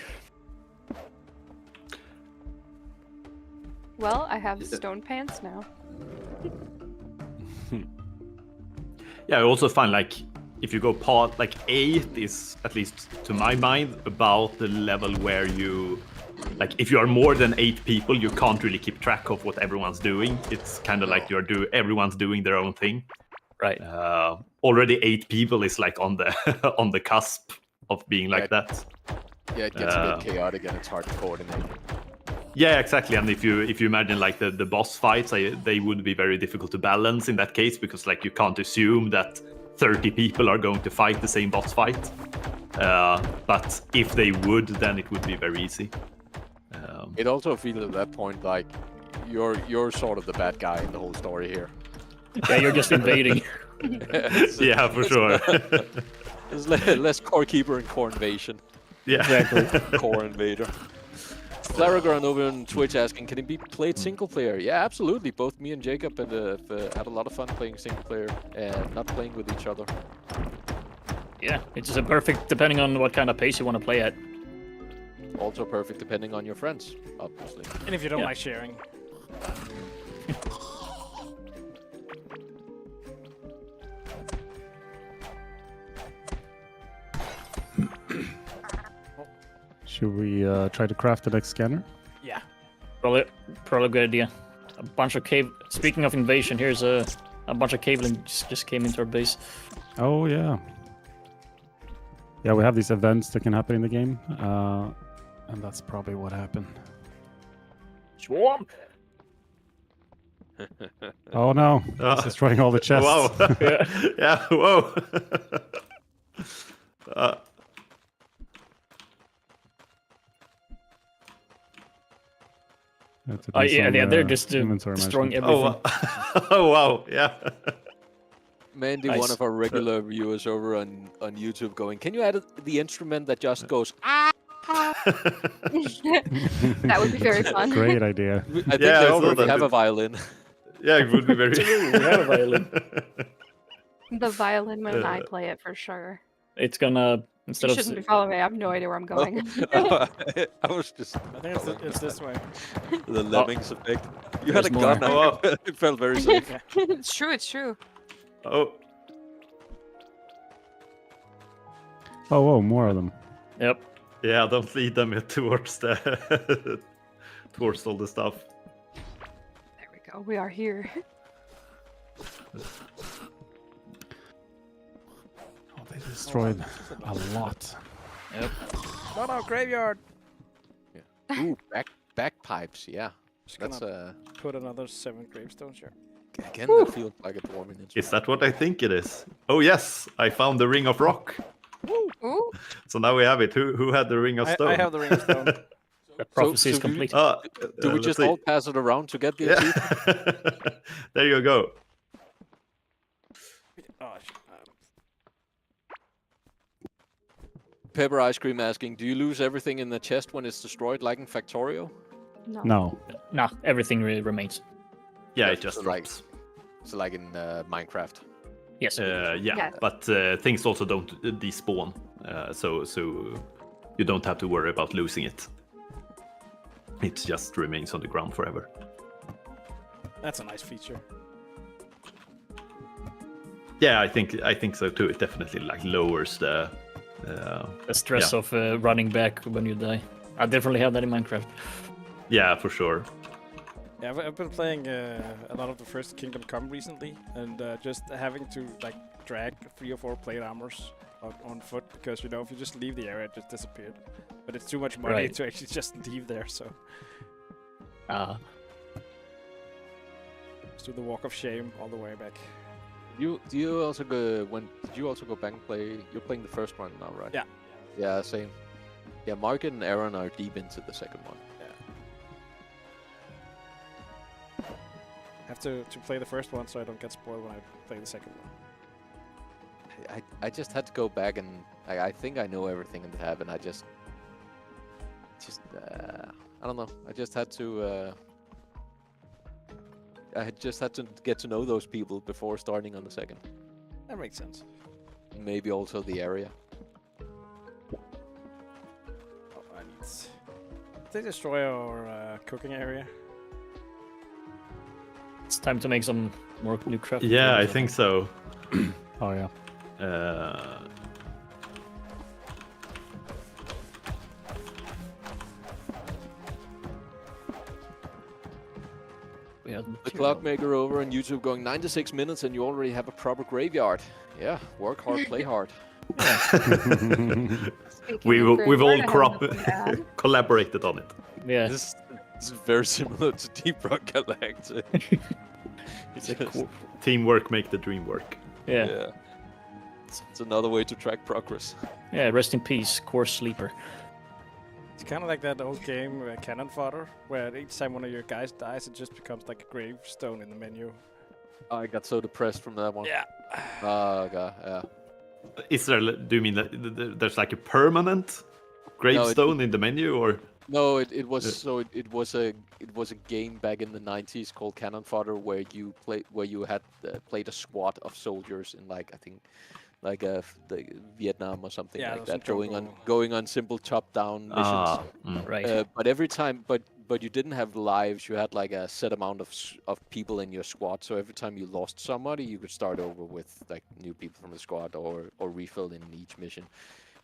Well, I have stone pants now. Yeah, I also find like if you go part like 8 is, at least to my mind, about the level where you like if you are more than 8 people, you can't really keep track of what everyone's doing. It's kind of like everyone's doing their own thing. Right. Already 8 people is like on the on the cusp of being like Yeah. that. Yeah, it gets a bit chaotic and it's hard to coordinate. Yeah, exactly. And if you imagine like the boss fights, they would be very difficult to balance in that case, because like you can't assume that 30 people are going to fight the same boss fight. But if they would, then it would be very easy. It also feels at that point like you're sort of the bad guy in the whole story here. Yeah, you're just invading. Yeah, for sure. There's less core keeper and core invasion. Yeah. Exactly. Core invader. Claragron over on Twitch asking, can it be played single player? Yeah, absolutely. Both me and Jacob have had a lot of fun playing single player and not playing with each other. Yeah, it's a perfect depending on what kind of pace you want to play at. Also perfect depending on your friends, obviously. And if you don't Yeah. like sharing. Should we try to craft the next scanner? Yeah. Probably a good idea. A bunch of cave. Speaking of invasion, here's a bunch of cavelings just came into our base. Oh yeah. Yeah, we have these events that can happen in the game, and that's probably what happened. Swarm. Oh no, it's destroying all the chests. Wow. Yeah. Whoa. uh, Have to do Oh yeah, some, they're just inventory destroying management. everything. oh wow. Yeah. Mandy, Nice. one of our regular viewers over on YouTube, going, "Can you add the instrument that just goes?" Ah! That would be very fun. Great idea. I think Yeah, I they saw already that. have a violin. Yeah, it would be very. We have a violin. The violin when I play it for sure. It's gonna You instead of shouldn't be following me. I have no idea where I'm going. I was just I think it's this way. the lemmings effect. You had a There's gun. more. It felt very safe. It's true. It's true. Oh. Oh, whoa, more of them. Yep. Yeah, don't lead them towards the towards all the stuff. There we go. We are here. Oh, they destroyed a lot. Yep. No, graveyard. Ooh, bagpipes. Yeah, Just that's gonna put another 7 gravestones here. again. That feels like a dwarven instrument. Is that what I think it is? Oh yes, I found the ring of rock. Ooh. So now we have it. Who had the ring of stone? I have the ring of stone. The prophecy is so do we- complete. Do we let's just see. all pass it around to get the achievement? Yeah. There you go. Oh, shit. Pepper Ice Cream asking, do you lose everything in the chest when it's destroyed, like in Factorio? No. No. Nah, everything remains. Yeah, Yeah, it just so like- drops. So like in Minecraft. Yes. Yeah, Yeah. but things also don't despawn, so you don't have to worry about losing it. It just remains on the ground forever. That's a nice feature. Yeah, I think so too. It definitely like lowers the. The stress yeah. of running back when you die. I definitely have that in Minecraft. Yeah, for sure. Yeah, I've been playing a lot of the first Kingdom Come recently, and just having to like drag 3 or 4 plate armors on foot because if you just leave the area, it just disappeared. But it's too much money Right. to actually just leave there, so just do the walk of shame all the way back. Do you also go did you also go back and play? You're playing the first one now, right? Yeah. Yeah, same. Yeah, Market and Aaron are deep into the second one. Have to play the first one so I don't get spoiled when I play the second one. I just had to go back and I think I know everything that happened. I just I don't know. I just had to get to know those people before starting on the second. That makes sense. Maybe also the area. Oh, I need. Did they destroy our cooking area? It's time to make some more new craft. Yeah, I think so. Oh yeah. We have The material. Clockmaker over on YouTube going 96 minutes and you already have a proper graveyard. Yeah, work hard, play hard. Speaking We've of all graveyard, I have nothing to add. collaborated on it. Yeah, This is very similar to Deep Rock Galactic. it's a Just- cool. Teamwork make the dream work. Yeah. It's another way to track progress. Yeah, rest in peace, Core Sleeper. It's kind of like that old game, Cannon Fodder, where each time one of your guys dies, it just becomes like a gravestone in the menu. I got so depressed from that one. Yeah. Oh god, yeah. Is there? Do you mean that there's like a permanent gravestone in the menu, or? No, it was it was a game back in the 90s called Cannon Fodder where you had played a squad of soldiers in like I think like the Vietnam or something Yeah, like those that, going on jungle- simple top-down missions. Right. But every time, but you didn't have lives. You had like a set amount of people in your squad. So every time you lost somebody, you could start over with like new people from the squad or refill in each mission.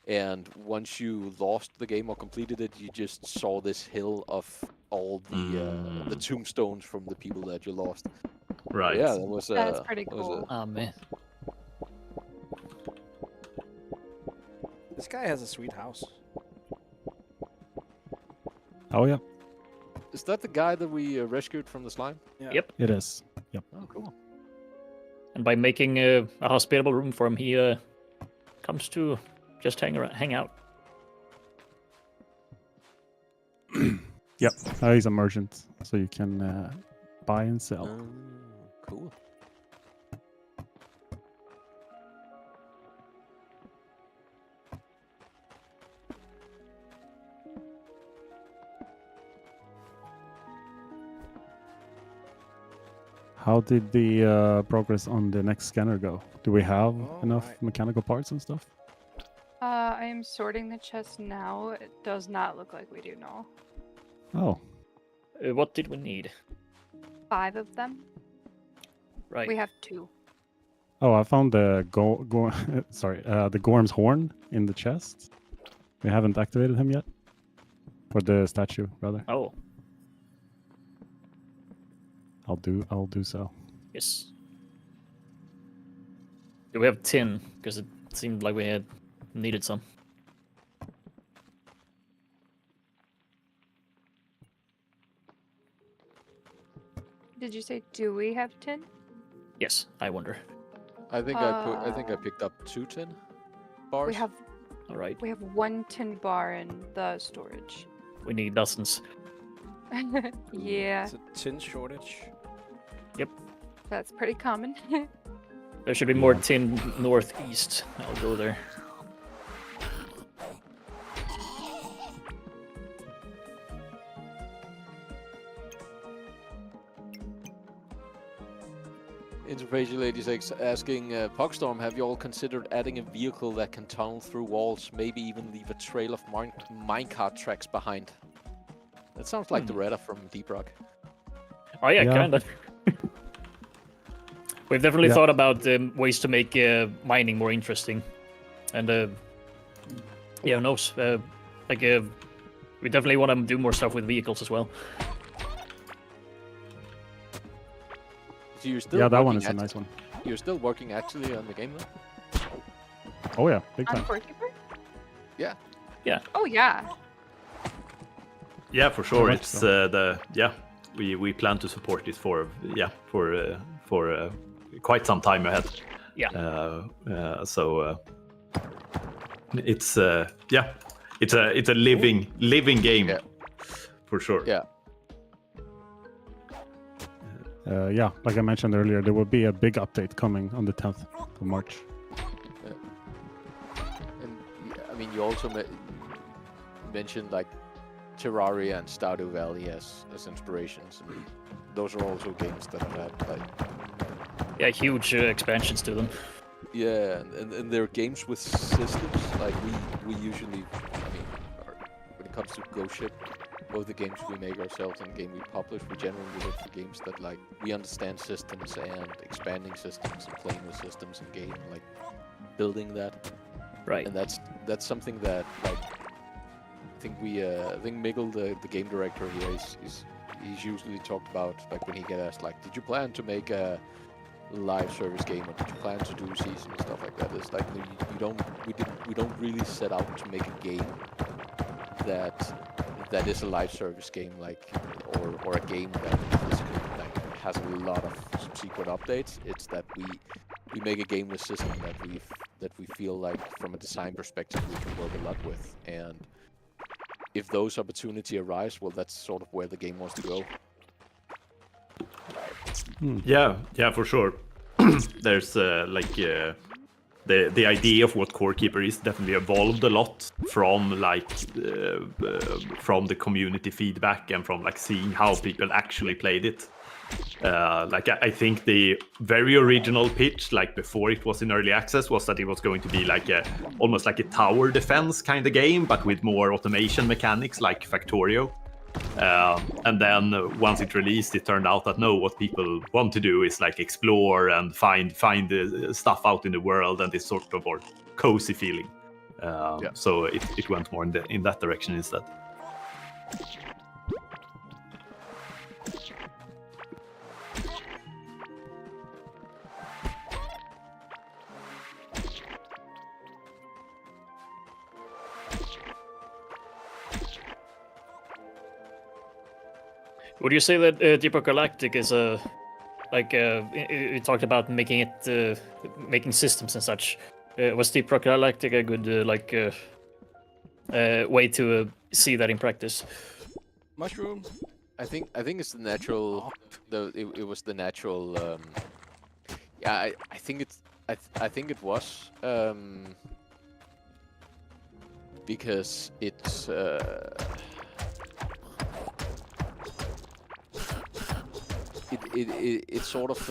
And once you lost the game or completed it, you just saw this hill of all the tombstones from the people that you lost. Right. Yeah, that was That's pretty that was cool. Oh man. This guy has a sweet house. Oh yeah, Is that the guy that we rescued from the slime? Yeah. Yep. it is. Yep. Oh, cool. And by making a hospitable room for him, he comes to just hang out. Yep. He's a merchant, so you can buy and sell. Cool. How did the progress on the next scanner go? Do we have Oh, enough right. mechanical parts and stuff? I am sorting the chest now. It does not look like we do now. Oh, What did we need? 5 of them. Right. We have 2. oh! I found the the Gorm's horn in the chest. We haven't activated him yet, or the statue rather. Oh, I'll do so. yes. Do we have tin? Because it seemed like we had needed some. Did you say, do we have tin? Yes, I wonder. I think I picked up 2 tin bars. We have All right. 1 tin bar in the storage. We need dozens. Yeah, It's a tin shortage. that's pretty common. There should be more tin northeast. I'll go there. Interface Lady 6 asking, Pugstorm, have you all considered adding a vehicle that can tunnel through walls, maybe even leave a trail of minecart tracks behind? That sounds like the Retta from Deep Rock. Oh yeah, Yeah. kind of. We've definitely Yeah. thought about ways to make mining more interesting, and yeah, who knows? We definitely want to do more stuff with vehicles as well. So you're still Yeah, that one working is a nice one. You're still working actually on the game though? Oh yeah, big On time. Corekeeper? Yeah. Oh yeah. Yeah, for sure. much It's so. we plan to support it for quite some time ahead. Yeah. It's it's a living game, Yeah. for sure. Yeah. Yeah, like I mentioned earlier, there will be a big update coming on the 10th of March. And I mean, you also mentioned like Terraria and Stardew Valley as inspirations, and those are also games that have had like Yeah, huge expansions to them. yeah, and they're games with systems. Like we usually, I mean, when it comes to Ghost Ship, both the games we make ourselves and the game we publish, we generally look for games that like we understand systems and expanding systems and playing with systems and game, like building that. Right. And that's something that like I think Mikkel, the game director here, he's usually talked about like when he get asked like, did you plan to make a live service game or did you plan to do season and stuff like that? It's like we don't really set out to make a game that is a live service game like or a game that is, like has a lot of subsequent updates. It's that we make a game with system that we feel like from a design perspective we can work a lot with, and if those opportunity arise, well, that's sort of where the game wants to go. Yeah, for sure. There's the idea of what Core Keeper is definitely evolved a lot from from the community feedback and from like seeing how people actually played it. I think the very original pitch, like before it was in early access, was that it was going to be like almost like a tower defense kind of game, but with more automation mechanics like Factorio. And then once it released, it turned out that no, what people want to do is like explore and find stuff out in the world and this sort of more cozy feeling. So it went more in that direction instead. Would you say that Rock Galactic is you talked about making it making systems and such? Was Rock Galactic a good way to see that in practice? Mushroom. I think it's the natural. It was the natural. Yeah, I think it's. I think it was because it's. It sort of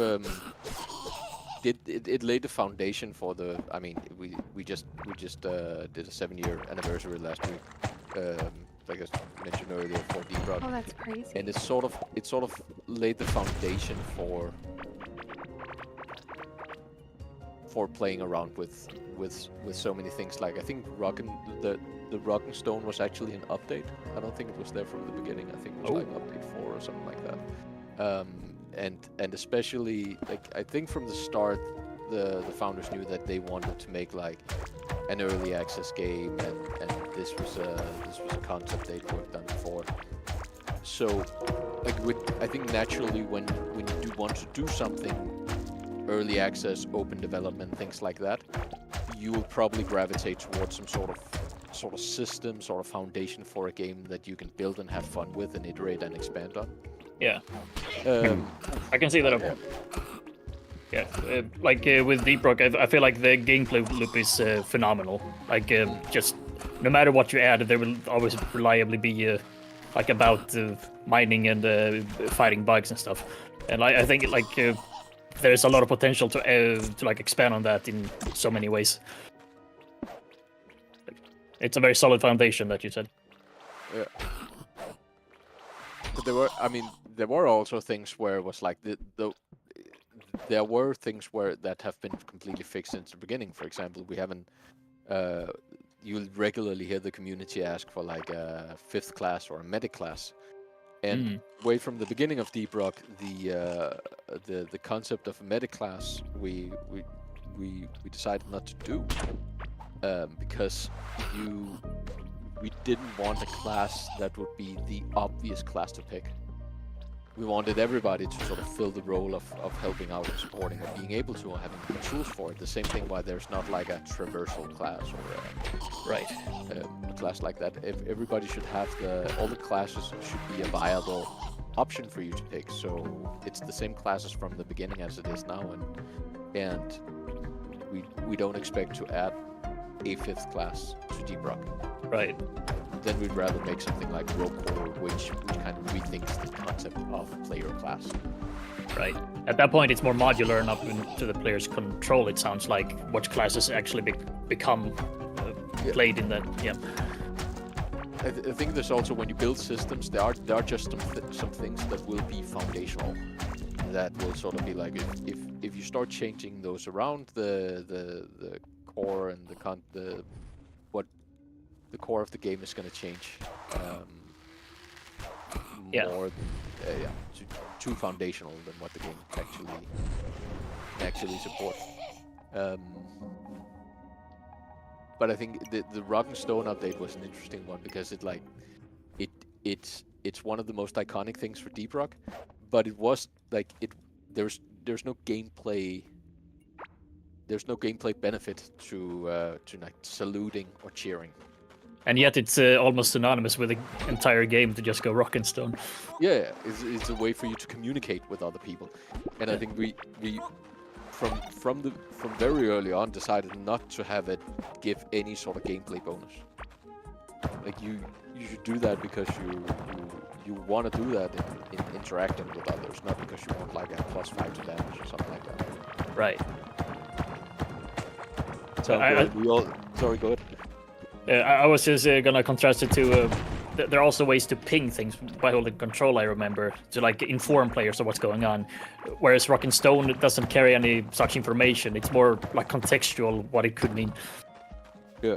it laid the foundation for the. I mean, we just did a 7-year anniversary last week. Like I mentioned earlier for Deep-Rock. Oh, that's crazy. And it sort of laid the foundation for playing around with so many things. Like I think the Rock and Stone was actually an update. I don't think it was there from the beginning. I think it was like update 4 or something like that. And especially like I think from the start the founders knew that they wanted to make like an early access game, and this was a concept they'd worked on before. So like I think naturally when you do want to do something early access, open development, things like that, you will probably gravitate towards some sort of system, sort of foundation for a game that you can build and have fun with and iterate and expand on. Yeah, I can see that. Yeah, with Deep-Rock, I feel like the gameplay loop is phenomenal. Like, just no matter what you add, there will always reliably be about mining and fighting bugs and stuff. And I think there's a lot of potential to expand on that in so many ways. It's a very solid foundation that you said. Yeah. But there were also things where it was like there were things that have been completely fixed since the beginning. For example, we haven't. You'll regularly hear the community ask for like a 5th class or a medic class, and way from the beginning of Deep-Rock, the concept of a medic class we decided not to do because we didn't want a class that would be the obvious class to pick. We wanted everybody to sort of fill the role of helping out and supporting and being able to, having the tools for it. The same thing why there's not like a traversal class or a class like that. Everybody should have all the classes should be a viable option for you to pick. So it's the same classes from the beginning as it is now, and we don't expect to add a 5th class to Deep-Rock. Right. Then we'd rather make something like Rogue Core, which kind of rethinks the concept of a player class. Right. At that point, it's more modular and up to the player's control. It sounds like what classes actually become played in that. Yeah. I think there's also when you build systems, there are just some things that will be foundational. That will sort of be like if you start changing those around, the core and the core of the game is going to change more, too foundational than what the game actually supports. But I think the Rock and Stone update was an interesting one because it's one of the most iconic things for Deep-Rock, but it was like there's no gameplay. There's no gameplay benefit to like saluting or cheering. And yet it's almost synonymous with the entire game to just go Rock and Stone. Yeah, it's a way for you to communicate with other people. And I think we from very early on decided not to have it give any sort of gameplay bonus. Like you should do that because you want to do that in interacting with others, not because you want like a +5 to damage or something like that. Right. So sorry, go ahead. I was just gonna contrast it to. There are also ways to ping things by holding control. I remember to like inform players of what's going on, whereas Rock and Stone doesn't carry any such information. It's more like contextual what it could mean. Yeah.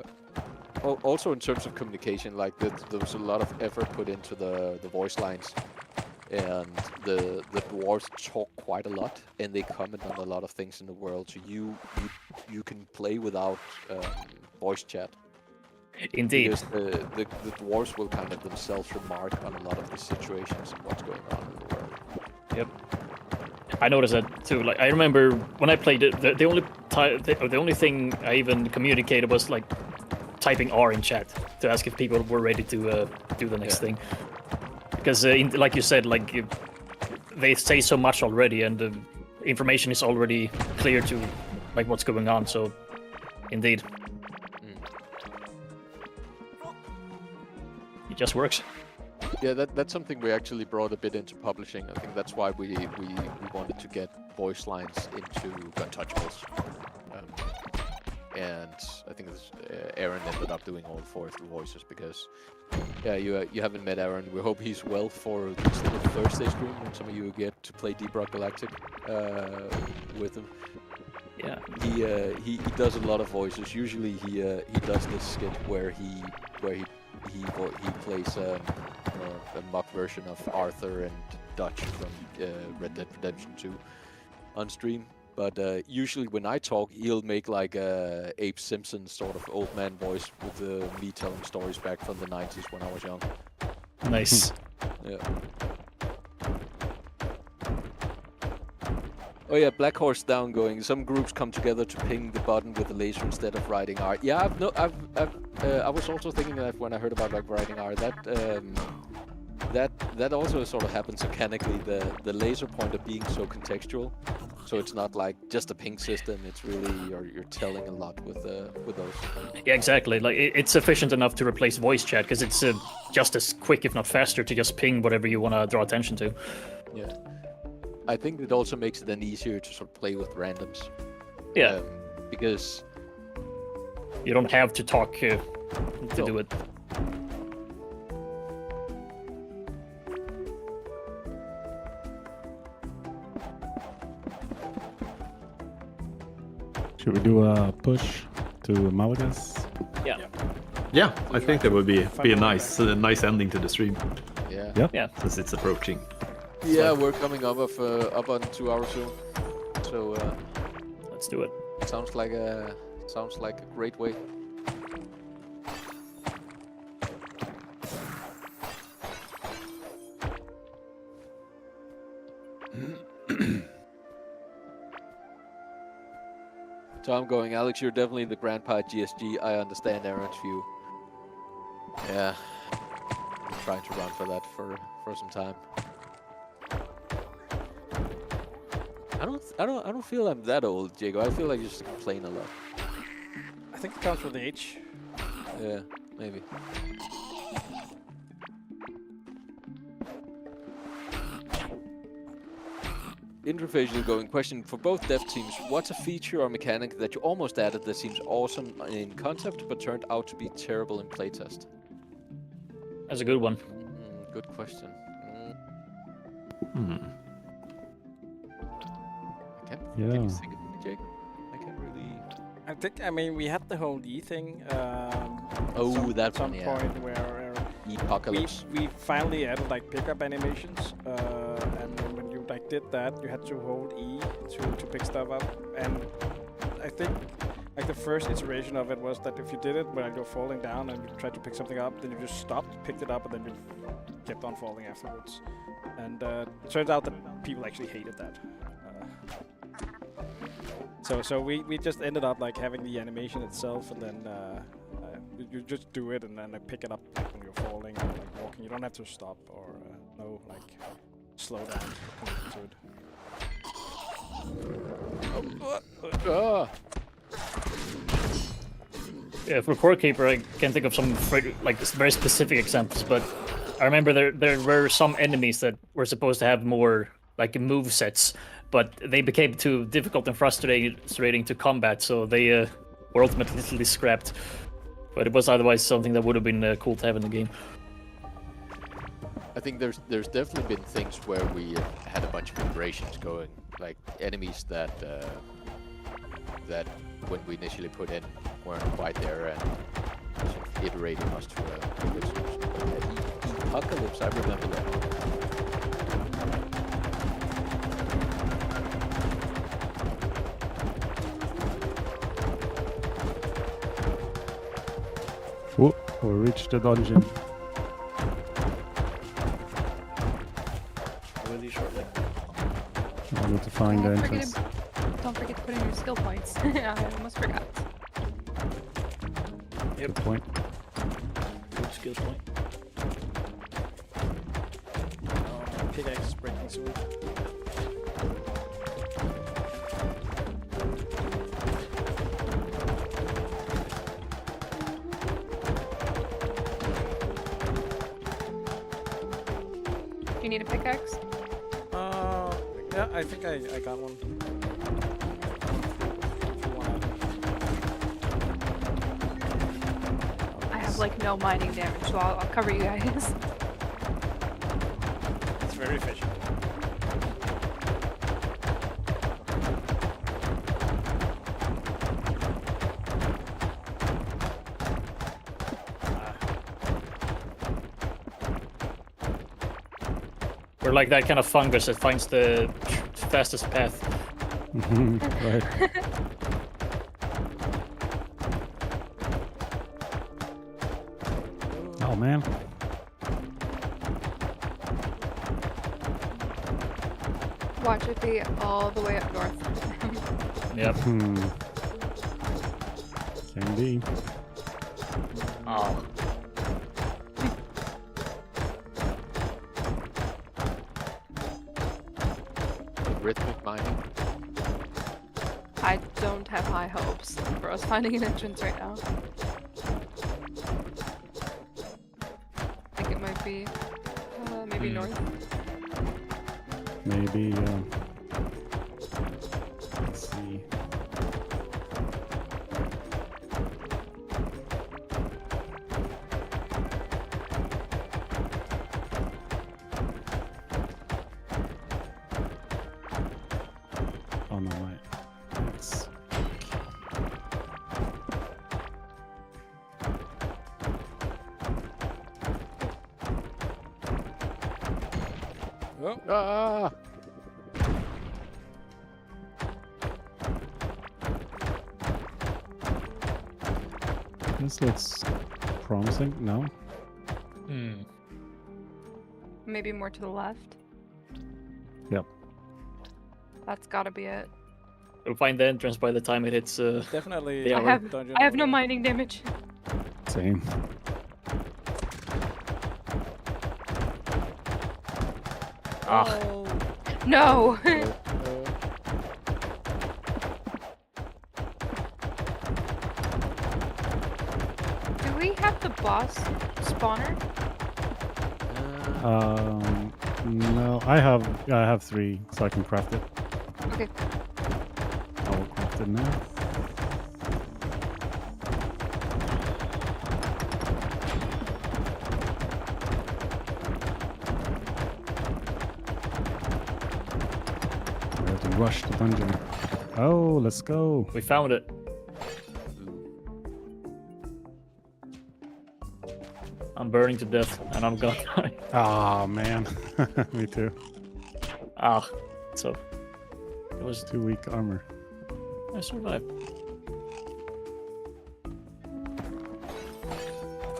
Also in terms of communication, like there was a lot of effort put into the voice lines, and the dwarves talk quite a lot, and they comment on a lot of things in the world. So you can play without voice chat. Indeed. Because the dwarves will kind of themselves remark on a lot of the situations and what's going on in the world. Yep. I noticed that too. Like I remember when I played it, the only thing I even communicated was like typing R in chat to ask if people were ready to do the next thing. Because like you said, like they say so much already, and the information is already clear to like what's going on. So, indeed. It just works. Yeah, that's something we actually brought a bit into publishing. I think that's why we wanted to get voice lines into Untouchables. And I think Aaron ended up doing all 4 of the voices because, yeah, you haven't met Aaron. We hope he's well for this little Thursday stream when some of you get to play Deep Rock Galactic with him. Yeah. He does a lot of voices. Usually he does this skit where he plays a mock version of Arthur and Dutch from Red Dead Redemption 2 on stream. But usually when I talk, he'll make like a Abe Simpson sort of old man voice with me telling stories back from the 90s when I was young. Nice. Yeah. Oh yeah, Black Horse down going. Some groups come together to ping the button with the laser instead of writing R. Yeah, I was also thinking that when I heard about like writing R, that also sort of happens mechanically. The laser pointer being so contextual, so it's not like just a ping system. It's really you're telling a lot with those. Yeah, exactly. Like it's efficient enough to replace voice chat because it's just as quick, if not faster, to just ping whatever you want to draw attention to. Yeah. I think it also makes it then easier to sort of play with randoms. Yeah. Because you don't have to talk to do it. Should we do a push to Malagas? Yeah. Yeah, I think that would be a nice ending to the stream. yeah. Yep. Yeah. Since it's approaching. Yeah, we're coming up on 2 hours soon. So Let's do it. sounds like a great way. So I'm going, Alex, you're definitely the grandpa at GSG. I understand Aaron's view. Yeah. I'm trying to run for that for some time. I don't feel I'm that old, Diego. I feel like you just complain a lot. I think it comes with age. Yeah, maybe. Interface is going. Question for both dev teams: what's a feature or mechanic that you almost added that seems awesome in concept but turned out to be terrible in playtest? That's a good one. Good question. Can you think of it, Jake? I can't really. I mean, we had the whole E thing. That some one, yeah. point where Apocalypse. we finally added like pickup animations, and then when you like did that, you had to hold E to pick stuff up. And I think like the first iteration of it was that if you did it while you're falling down and you tried to pick something up, then you just stopped, picked it up, and then you kept on falling afterwards. And it turns out that people actually hated that. So we just ended up like having the animation itself, and then you just do it and then pick it up like, when you're falling or like walking. You don't have to stop or no like slow down to it. Ah. Yeah, for Core Keeper, I can't think of some like very specific examples, but I remember there were some enemies that were supposed to have more like move sets, but they became too difficult and frustrating to combat, so they were ultimately scrapped. But it was otherwise something that would have been cool to have in the game. I think there's definitely been things where we had a bunch of iterations going, like enemies that when we initially put in weren't quite there, and sort of iterating us to a good solution. But Apocalypse, I remember that. Oh, we reached the dungeon. Really shortly. I need to find the Don't entrance. Don't forget to put in your skill points. I almost forgot. Good point. Good skill point. Pickaxe is breaking soon. Do you need a pickaxe? Yeah, I think I got one. I have like no mining damage, so I'll cover you guys. It's very efficient. We're like that kind of fungus that finds the fastest path. Right. Oh man. Watch it be all the way up north. Yep. Can be. Oh. Rhythmic mining. I don't have high hopes for us finding an entrance right now. I think it might be maybe north. Maybe. Let's see. Oh no, wait. It's Oh, Ah! this looks promising. No. Hmm. Maybe more to the left. Yep. That's gotta be it. We'll find the entrance by the time it hits. definitely. Yeah, I have dungeon I have over no there. mining damage. Same. Oh, No. Do we have the boss spawner? No, I have 3, so I can craft it. Okay. I will craft it now. We have to rush the dungeon. Oh, let's go. We found it. I'm burning to death, and I'm gonna die. Ah, man. Me too. Ah, so it was. 2 weak armor. I survived.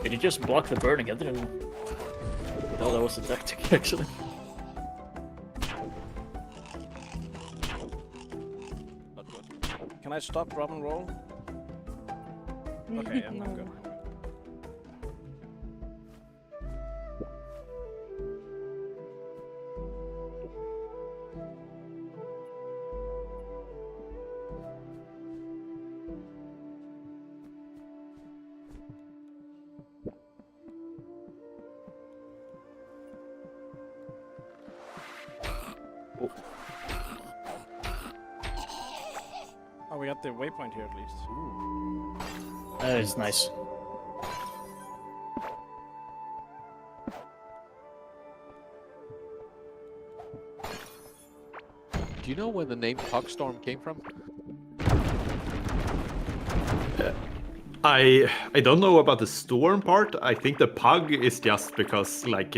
Did you just block the burning? I didn't know that was a tactic, actually. can I stop, drop, and roll? Okay, I'm good. Oh, we got the waypoint here at least. That is nice. Do you know where the name Pugstorm came from? I don't know about the storm part. I think the pug is just because like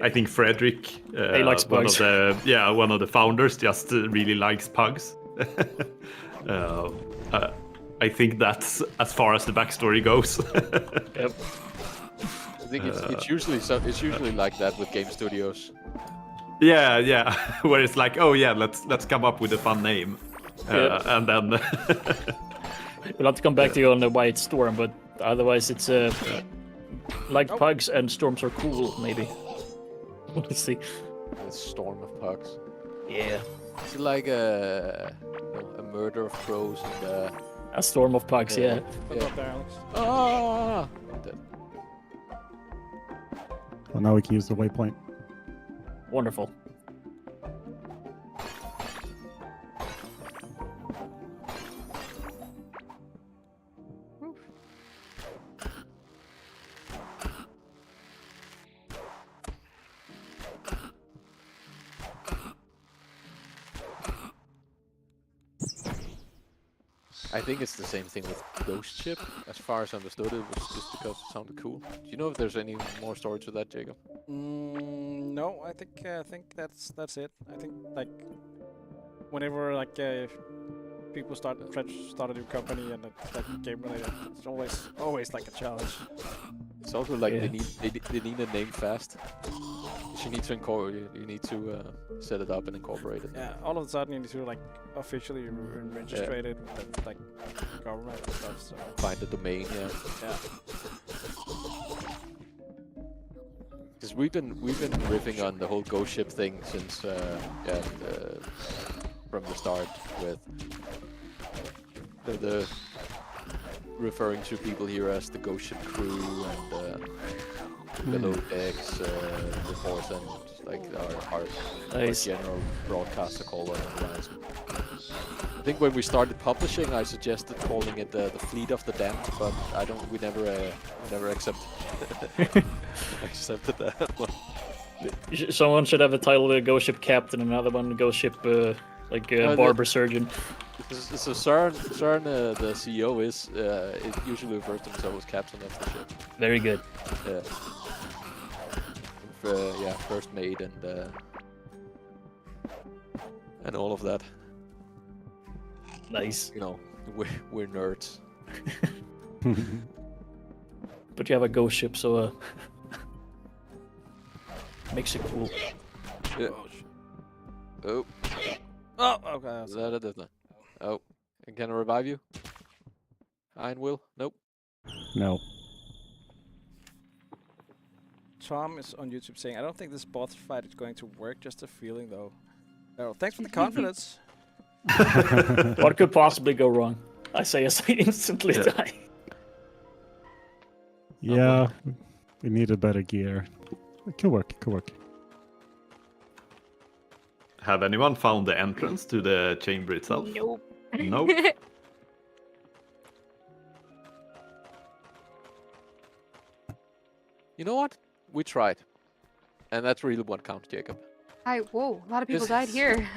I think Frederick, He likes one pugs. of the founders, just really likes pugs. I think that's as far as the backstory goes. Yep. I think it's usually like that with game studios. Yeah, where it's like, oh yeah, let's come up with a fun name, and then. We'll have to come back to you on why it's Storm, but otherwise it's like pugs and storms are cool, maybe. Let's see. The storm of pugs. Yeah. It's like a murder of crows and A storm of pugs, yeah. What about there, Alex? ah. Well, now we can use the waypoint. Wonderful. I think it's the same thing with Ghost Ship. As far as I understood, it was just because it sounded cool. Do you know if there's any more story to that, Jacob? No, I think that's it. I think like whenever like people start a new company and it's like game related, it's always like a challenge. It's also like Yeah. they need a name fast. You need to incorporate. You need to set it up and incorporate it. Yeah, all of a sudden you need to like officially register it with like government and stuff. So Find the domain, yeah. yeah. Because we've been riffing on the whole Ghost Ship thing since from the start with the referring to people here as the Ghost Ship crew and below decks reports and like our Nice. general broadcaster call on otherwise. I think when we started publishing, I suggested calling it the Fleet of the Damned, but we never accepted that one. Someone should have a title, Ghost Ship Captain, another one, Ghost Ship Barber Surgeon. So CERN, the CEO it usually refers to himself as captain of the ship. Very good. First mate and all of that. Nice. You know, we're nerds. But you have a ghost ship, so makes it cool. Yeah. Oh, Oh, okay. oh, can I revive you? Iron Will? Nope. No. Tom is on YouTube saying, I don't think this boss fight is going to work. Just a feeling though. Oh, thanks for the confidence. What could possibly go wrong? I say as I instantly die. Yeah, we need a better gear. It could work. Have anyone found the entrance to the chamber itself? Nope. No. You know what? We tried. And that's really what counts, Jacob. Whoa, a lot of people This died is- here.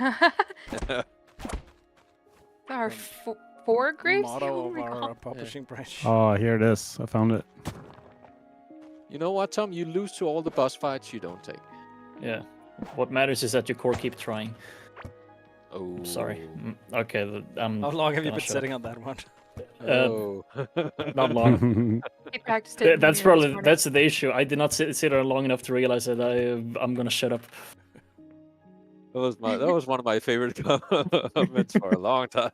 There are four graves? Motto Oh of my our God. publishing branch. Oh, here it is. I found it. You know what, Tom? You lose to all the boss fights you don't take. Yeah. What matters is that your core keep trying. Oh. Sorry. Okay, How long have you gonna been shut sitting on that one? Oh. not long. I practiced it. That's this probably morning. the issue. I did not sit there long enough to realize that I'm gonna shut up. That was one of my favorite comments for a long time.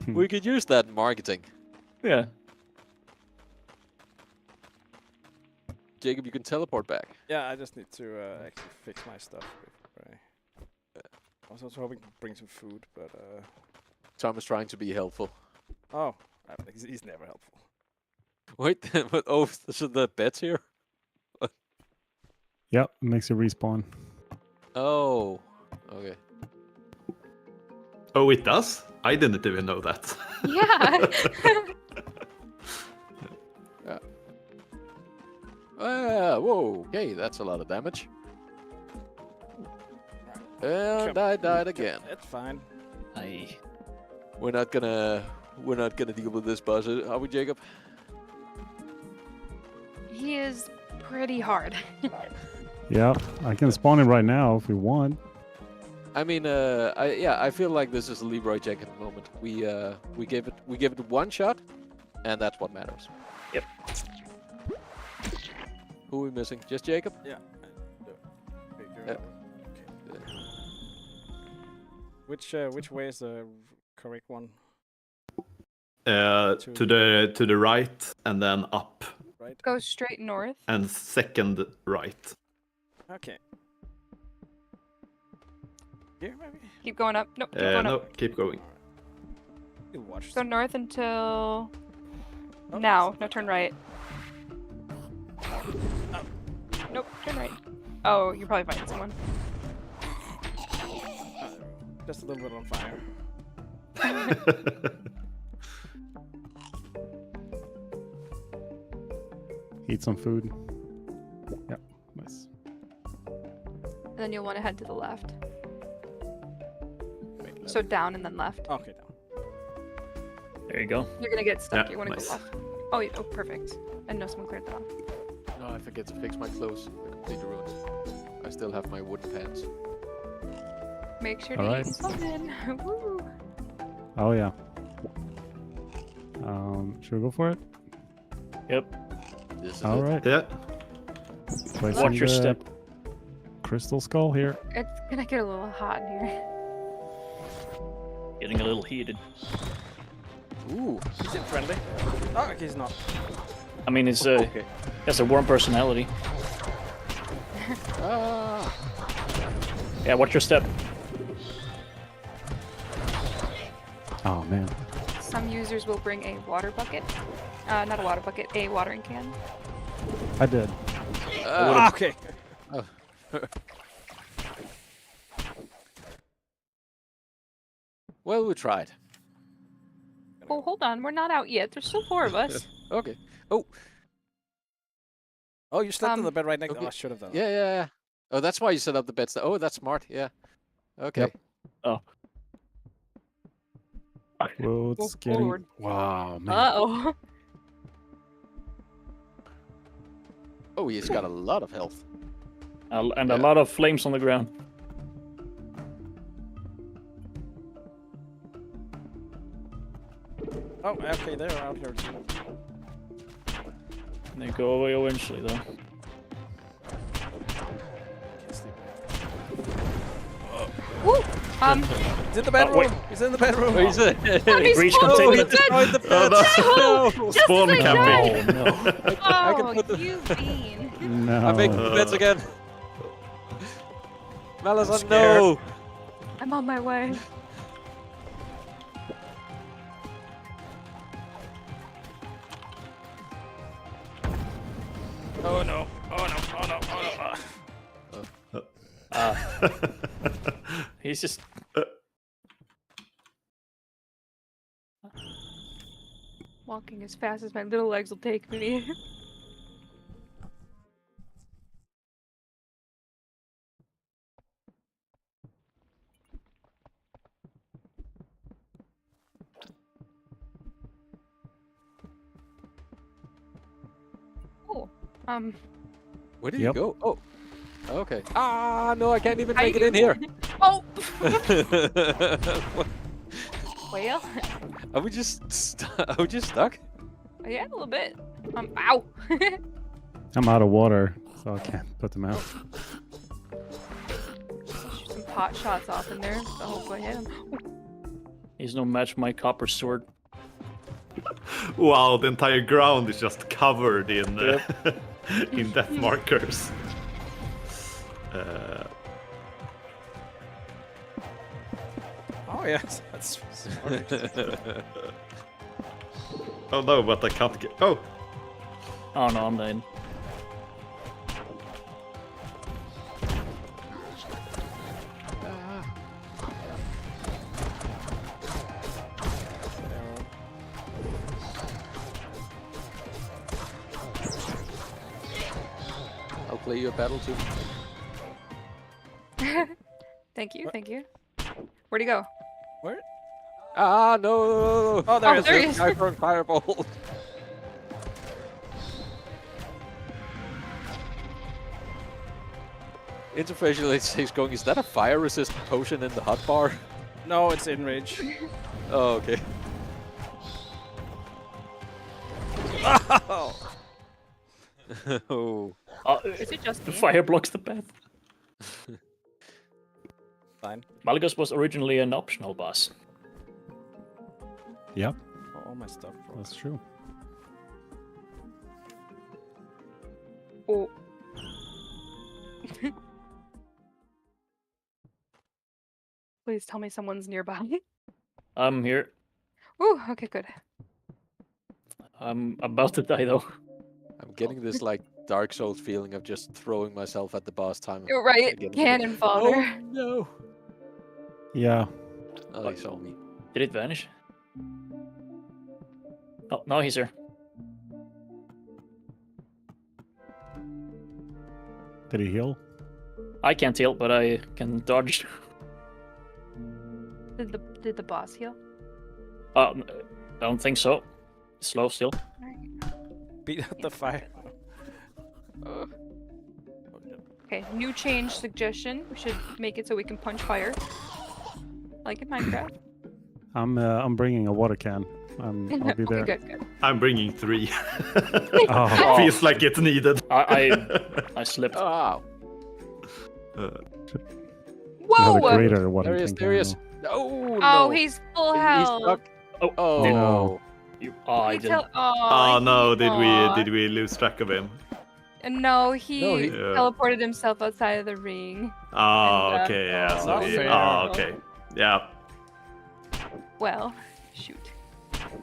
We could use that in marketing. Yeah. Jacob, you can teleport back. Yeah, I just need to actually fix my stuff. Before I was also hoping to bring some food, but Tom is trying to be helpful. oh, he's never helpful. Wait, but so the bed's here? Yep, it makes you respawn. Oh, okay. Oh, it does? I didn't even know that. Yeah. Whoa, okay, that's a lot of damage. And I died again. It's fine. Aye. We're not gonna deal with this boss, are we, Jacob? He is pretty hard. Yeah, I can spawn him right now if we want. I mean, I feel like this is a Leroy Jenkins moment. We gave it one shot, and that's what matters. Yep. Who are we missing? Just Jacob? Yeah. Yeah. Which way is the correct one? To the right and then up Right. Go straight north. and second right. Okay. Here maybe. Keep going up. Nope. Keep going No, up. keep going. You watch. Go north until Oh, now. No, turn right. Nope. Turn right. Oh, you're probably fighting someone. Just a little bit on fire. Eat some food. Yep, nice. And then you'll want to head to the left. Wait, left. So down and then left. Okay, down. There you go. You're gonna get stuck. Yeah, You want to nice. go left. Oh, oh, perfect. I know someone cleared that off. No, I forget to fix my clothes. They're completely ruined. I still have my wooden pants. Make sure to Alright. eat something. Woo. Oh yeah. Should we go for it? Yep. This is All it. right. Yeah. Placing Watch your the step. Crystal skull here. It's gonna get a little hot in here. Getting a little heated. Ooh. Is it friendly? Oh, okay, he's not. I mean, it's Okay. has a warm personality. Ah. Yeah, watch your step. Oh man. Some users will bring a water bucket. Not a water bucket, a watering can. I did. Ah, okay. Well, we tried. Oh, hold on. We're not out yet. There's still 4 of us. Okay. Oh, Oh, you slept in the Um, bed right next. okay. Oh, I should have done. yeah. Oh, that's why you set up the beds. Oh, that's smart. Yeah. Okay. Yep. Well, Go it's getting. forward. Wow, man. Uh-oh. Oh, he's got a lot of health. And Yeah. a lot of flames on the ground. Oh, okay, they're out here too. They go away eventually, though. Can't sleep. Woo! He's in the bedroom. wait. He's in the bedroom. Oh, he's a He's Breach spawned in containment. the bed. Oh, No! Just Spawn as I camping. died. no. I can Oh, put the- you bean. No. I'm making the beds again. Malazan, scared. no! I'm on my way. Oh no. Oh no. Oh no. Oh no. He's just. Walking as fast as my little legs will take me. Oh, Where did Yep. you go? Oh. Okay. Ah, no, I can't even How make it you- in here. oh! Well, Are we just stuck? yeah, a little bit. Ow! I'm out of water, so I can't put them out. Shoot some pot shots off in there, so hopefully I hit him. He's no match for my copper sword. Wow, the entire ground is just covered in in death markers. Oh yes, that's smart. Oh no, but I can't get. Oh, Oh no, I'm dying. play your battle tune. Thank you, thank you. Where'd he go? Where? Ah, no! Oh, there he is. there he is. Guy throwing fireball. Interfacial H6 going, is that a fire resistant potion in the hotbar? No, it's in rage. Oh, okay. Oh. Is it just The me? fire blocks the path. Fine. Malgus was originally an optional boss. Yep, Oh, all my stuff. that's true. Oh. Please tell me someone's nearby. I'm here. Ooh, okay, good. I'm about to die though. I'm getting this like Dark Souls feeling of just throwing myself at the boss time. You're right, again. cannon fodder. Oh no! Yeah. Oh, he saw me. Did it vanish? Oh, no, he's here. Did he heal? I can't heal, but I can dodge. Did the boss heal? I don't think so. Slow still. Beat out the fire. Okay, new change suggestion. We should make it so we can punch fire. Like in Minecraft. I'm bringing a water can. I'll be there. Okay, good. I'm bringing 3. Oh, Feels like it's needed. I slipped. Oh, another Whoa! greater water there he is, tank. there he is. I Oh, Oh, no. he's full He's health. stuck. Oh, Oh, No. I He's didn't. hel- Oh Aw, no, aw. did we lose track of him? No, he No, he- Yeah. teleported himself outside of the ring. Oh, And, okay, yeah. So not he, fair. oh, okay. Yeah. Well, shoot.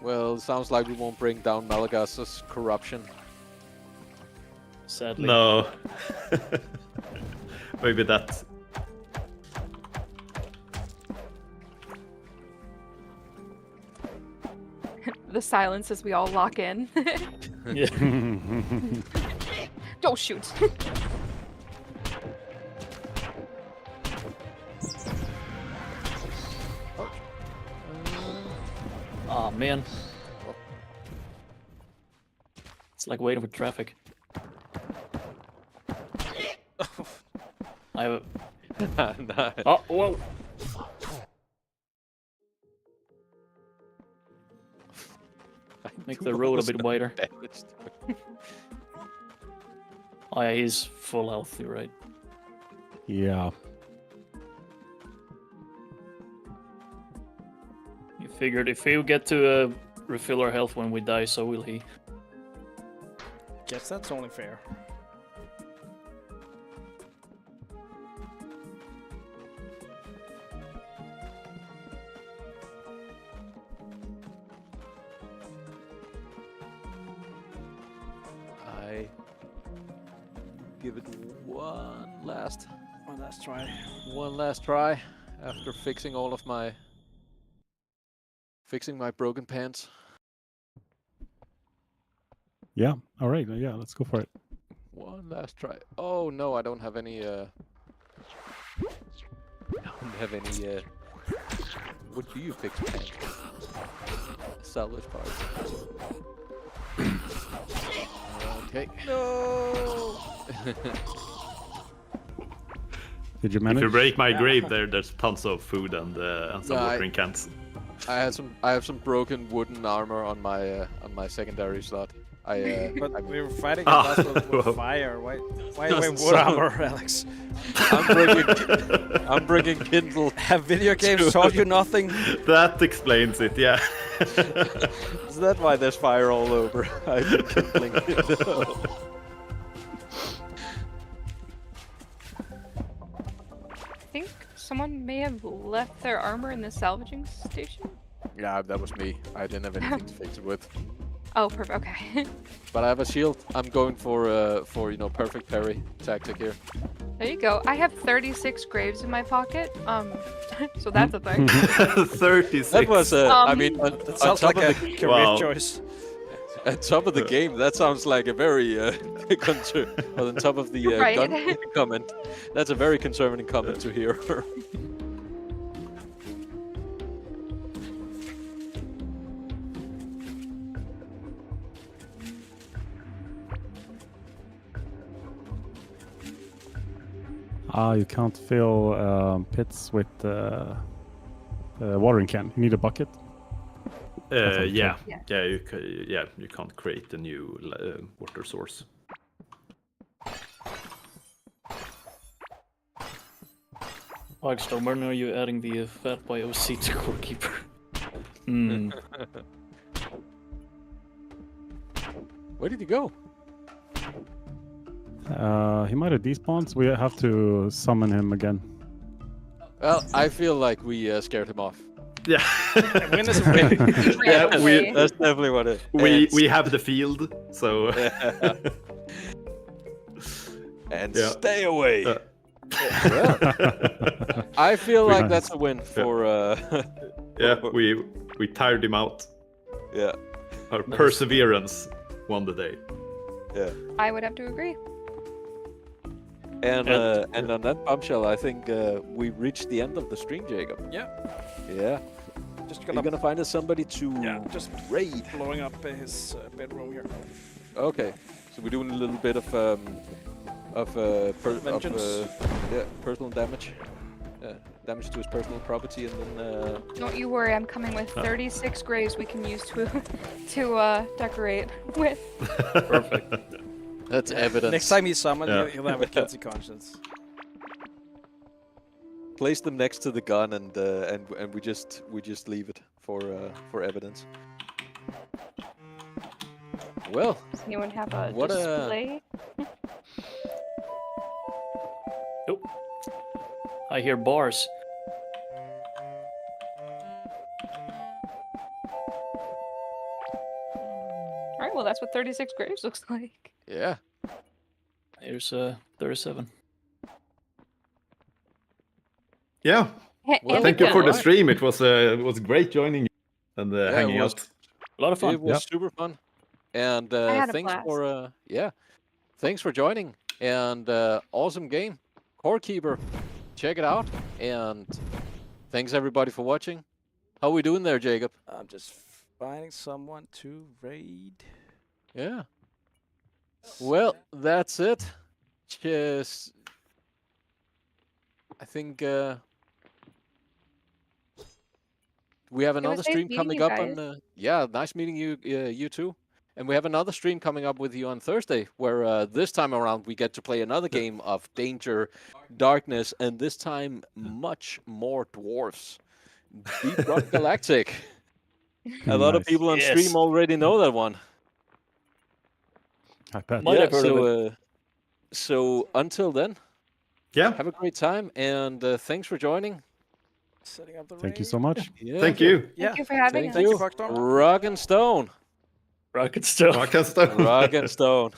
Well, it sounds like we won't bring down Malagas's corruption. Sadly. No. Maybe that. The silence as we all lock in. Yeah. Don't shoot. Oh man. It's like waiting for traffic. I have a... Nice. Oh, whoa. Make the road a bit wider. Damaged. Oh yeah, he's full health, you're right. yeah. You figured if we get to refill our health when we die, so will he. Guess that's only fair. I give it one last try after fixing my broken pants. Yeah. All right. Yeah. Let's go for it. One last try. Oh no, I don't have any. What do you fix pants? Salvage parts. Okay. No. Did you If manage? you break my grave there's tons of food and some No, watering cans. I have some broken wooden armor on my secondary slot. But I we were fighting a Ah, boss with whoa. fire. Why Doesn't wood sound- armor, Alex? I'm bringing Kindle. Have video games taught you nothing? That explains it, yeah. Is that why there's fire all over? I've been kindling. I think someone may have left their armor in the salvaging station. Yeah, that was me. I didn't have anything to fix it with. Oh, perfect. Okay. But I have a shield. I'm going for perfect parry tactic here. There you go. I have 36 graves in my pocket. So that's a thing. 36. That was I Um, mean, on That sounds top like a of the career Wow. choice. At top of the game, that sounds like a very on top of the Right. gun comment. That's a very conservative comment to hear. You can't fill pits with watering can. You need a bucket. Yeah, Yeah. you can't create a new water source. Pugstorm, when are you adding the Fat Boy OC to Core Keeper? Hmm. Where did he go? He might have despawned, so we have to summon him again. Well, I feel like we scared him off. Yeah. Win is a win. Yeah, Away. That's definitely what it. we have the field, so And Yeah. stay away. Yeah. Well, I feel Pretty like nice. that's a win for. yeah, we tired him out. Yeah. Our perseverance won the day. Yeah. I would have to agree. And on that bombshell, I think we reached the end of the stream, Jacob. Yeah. Yeah. Just You're gonna find us somebody to just raid. blowing up his bedroom here. Okay. So we're doing a little bit of Vengeance. personal damage. Damage to his personal property, and then Don't you worry, I'm coming with 36 graves we can use to decorate with. Perfect. that's evidence. Next time he's summoned, Yeah. he'll have a guilty conscience. Place them next to the gun, and we just leave it for evidence. Well, Does anyone have a What a- display? Oh, I hear bars. Alright, well that's what 36 graves looks like. yeah. Here's 37. Yeah, Well, And thank you for the Alright. stream. It was great joining you and Yeah, it hanging was. out. A lot of fun. It was super fun, and had a thanks blast. for thanks for joining, and awesome game, Core Keeper. Check it out, and thanks everybody for watching. How we doing there, Jacob? I'm just finding someone to raid. Yeah. Well, that's it. Just, I think we have another nice stream meeting coming you up guys. on. Yeah, nice meeting you, you too. And we have another stream coming up with you on Thursday, where this time around we get to play another game of Danger, Darkness, and this time much more Dwarves. Deep Rock Galactic. A lot of Nice. people on Yes. stream already know that one. I bet. Might have heard of so until then, Yeah, have a great time, and thanks for joining. Setting up the Thank you raid. so much. Yeah. thank you. Yeah. Thank you for having Thank us. you. Pugstorm. Rock and Stone. Rocket stuff. Rock and stuff. Rock and Stone.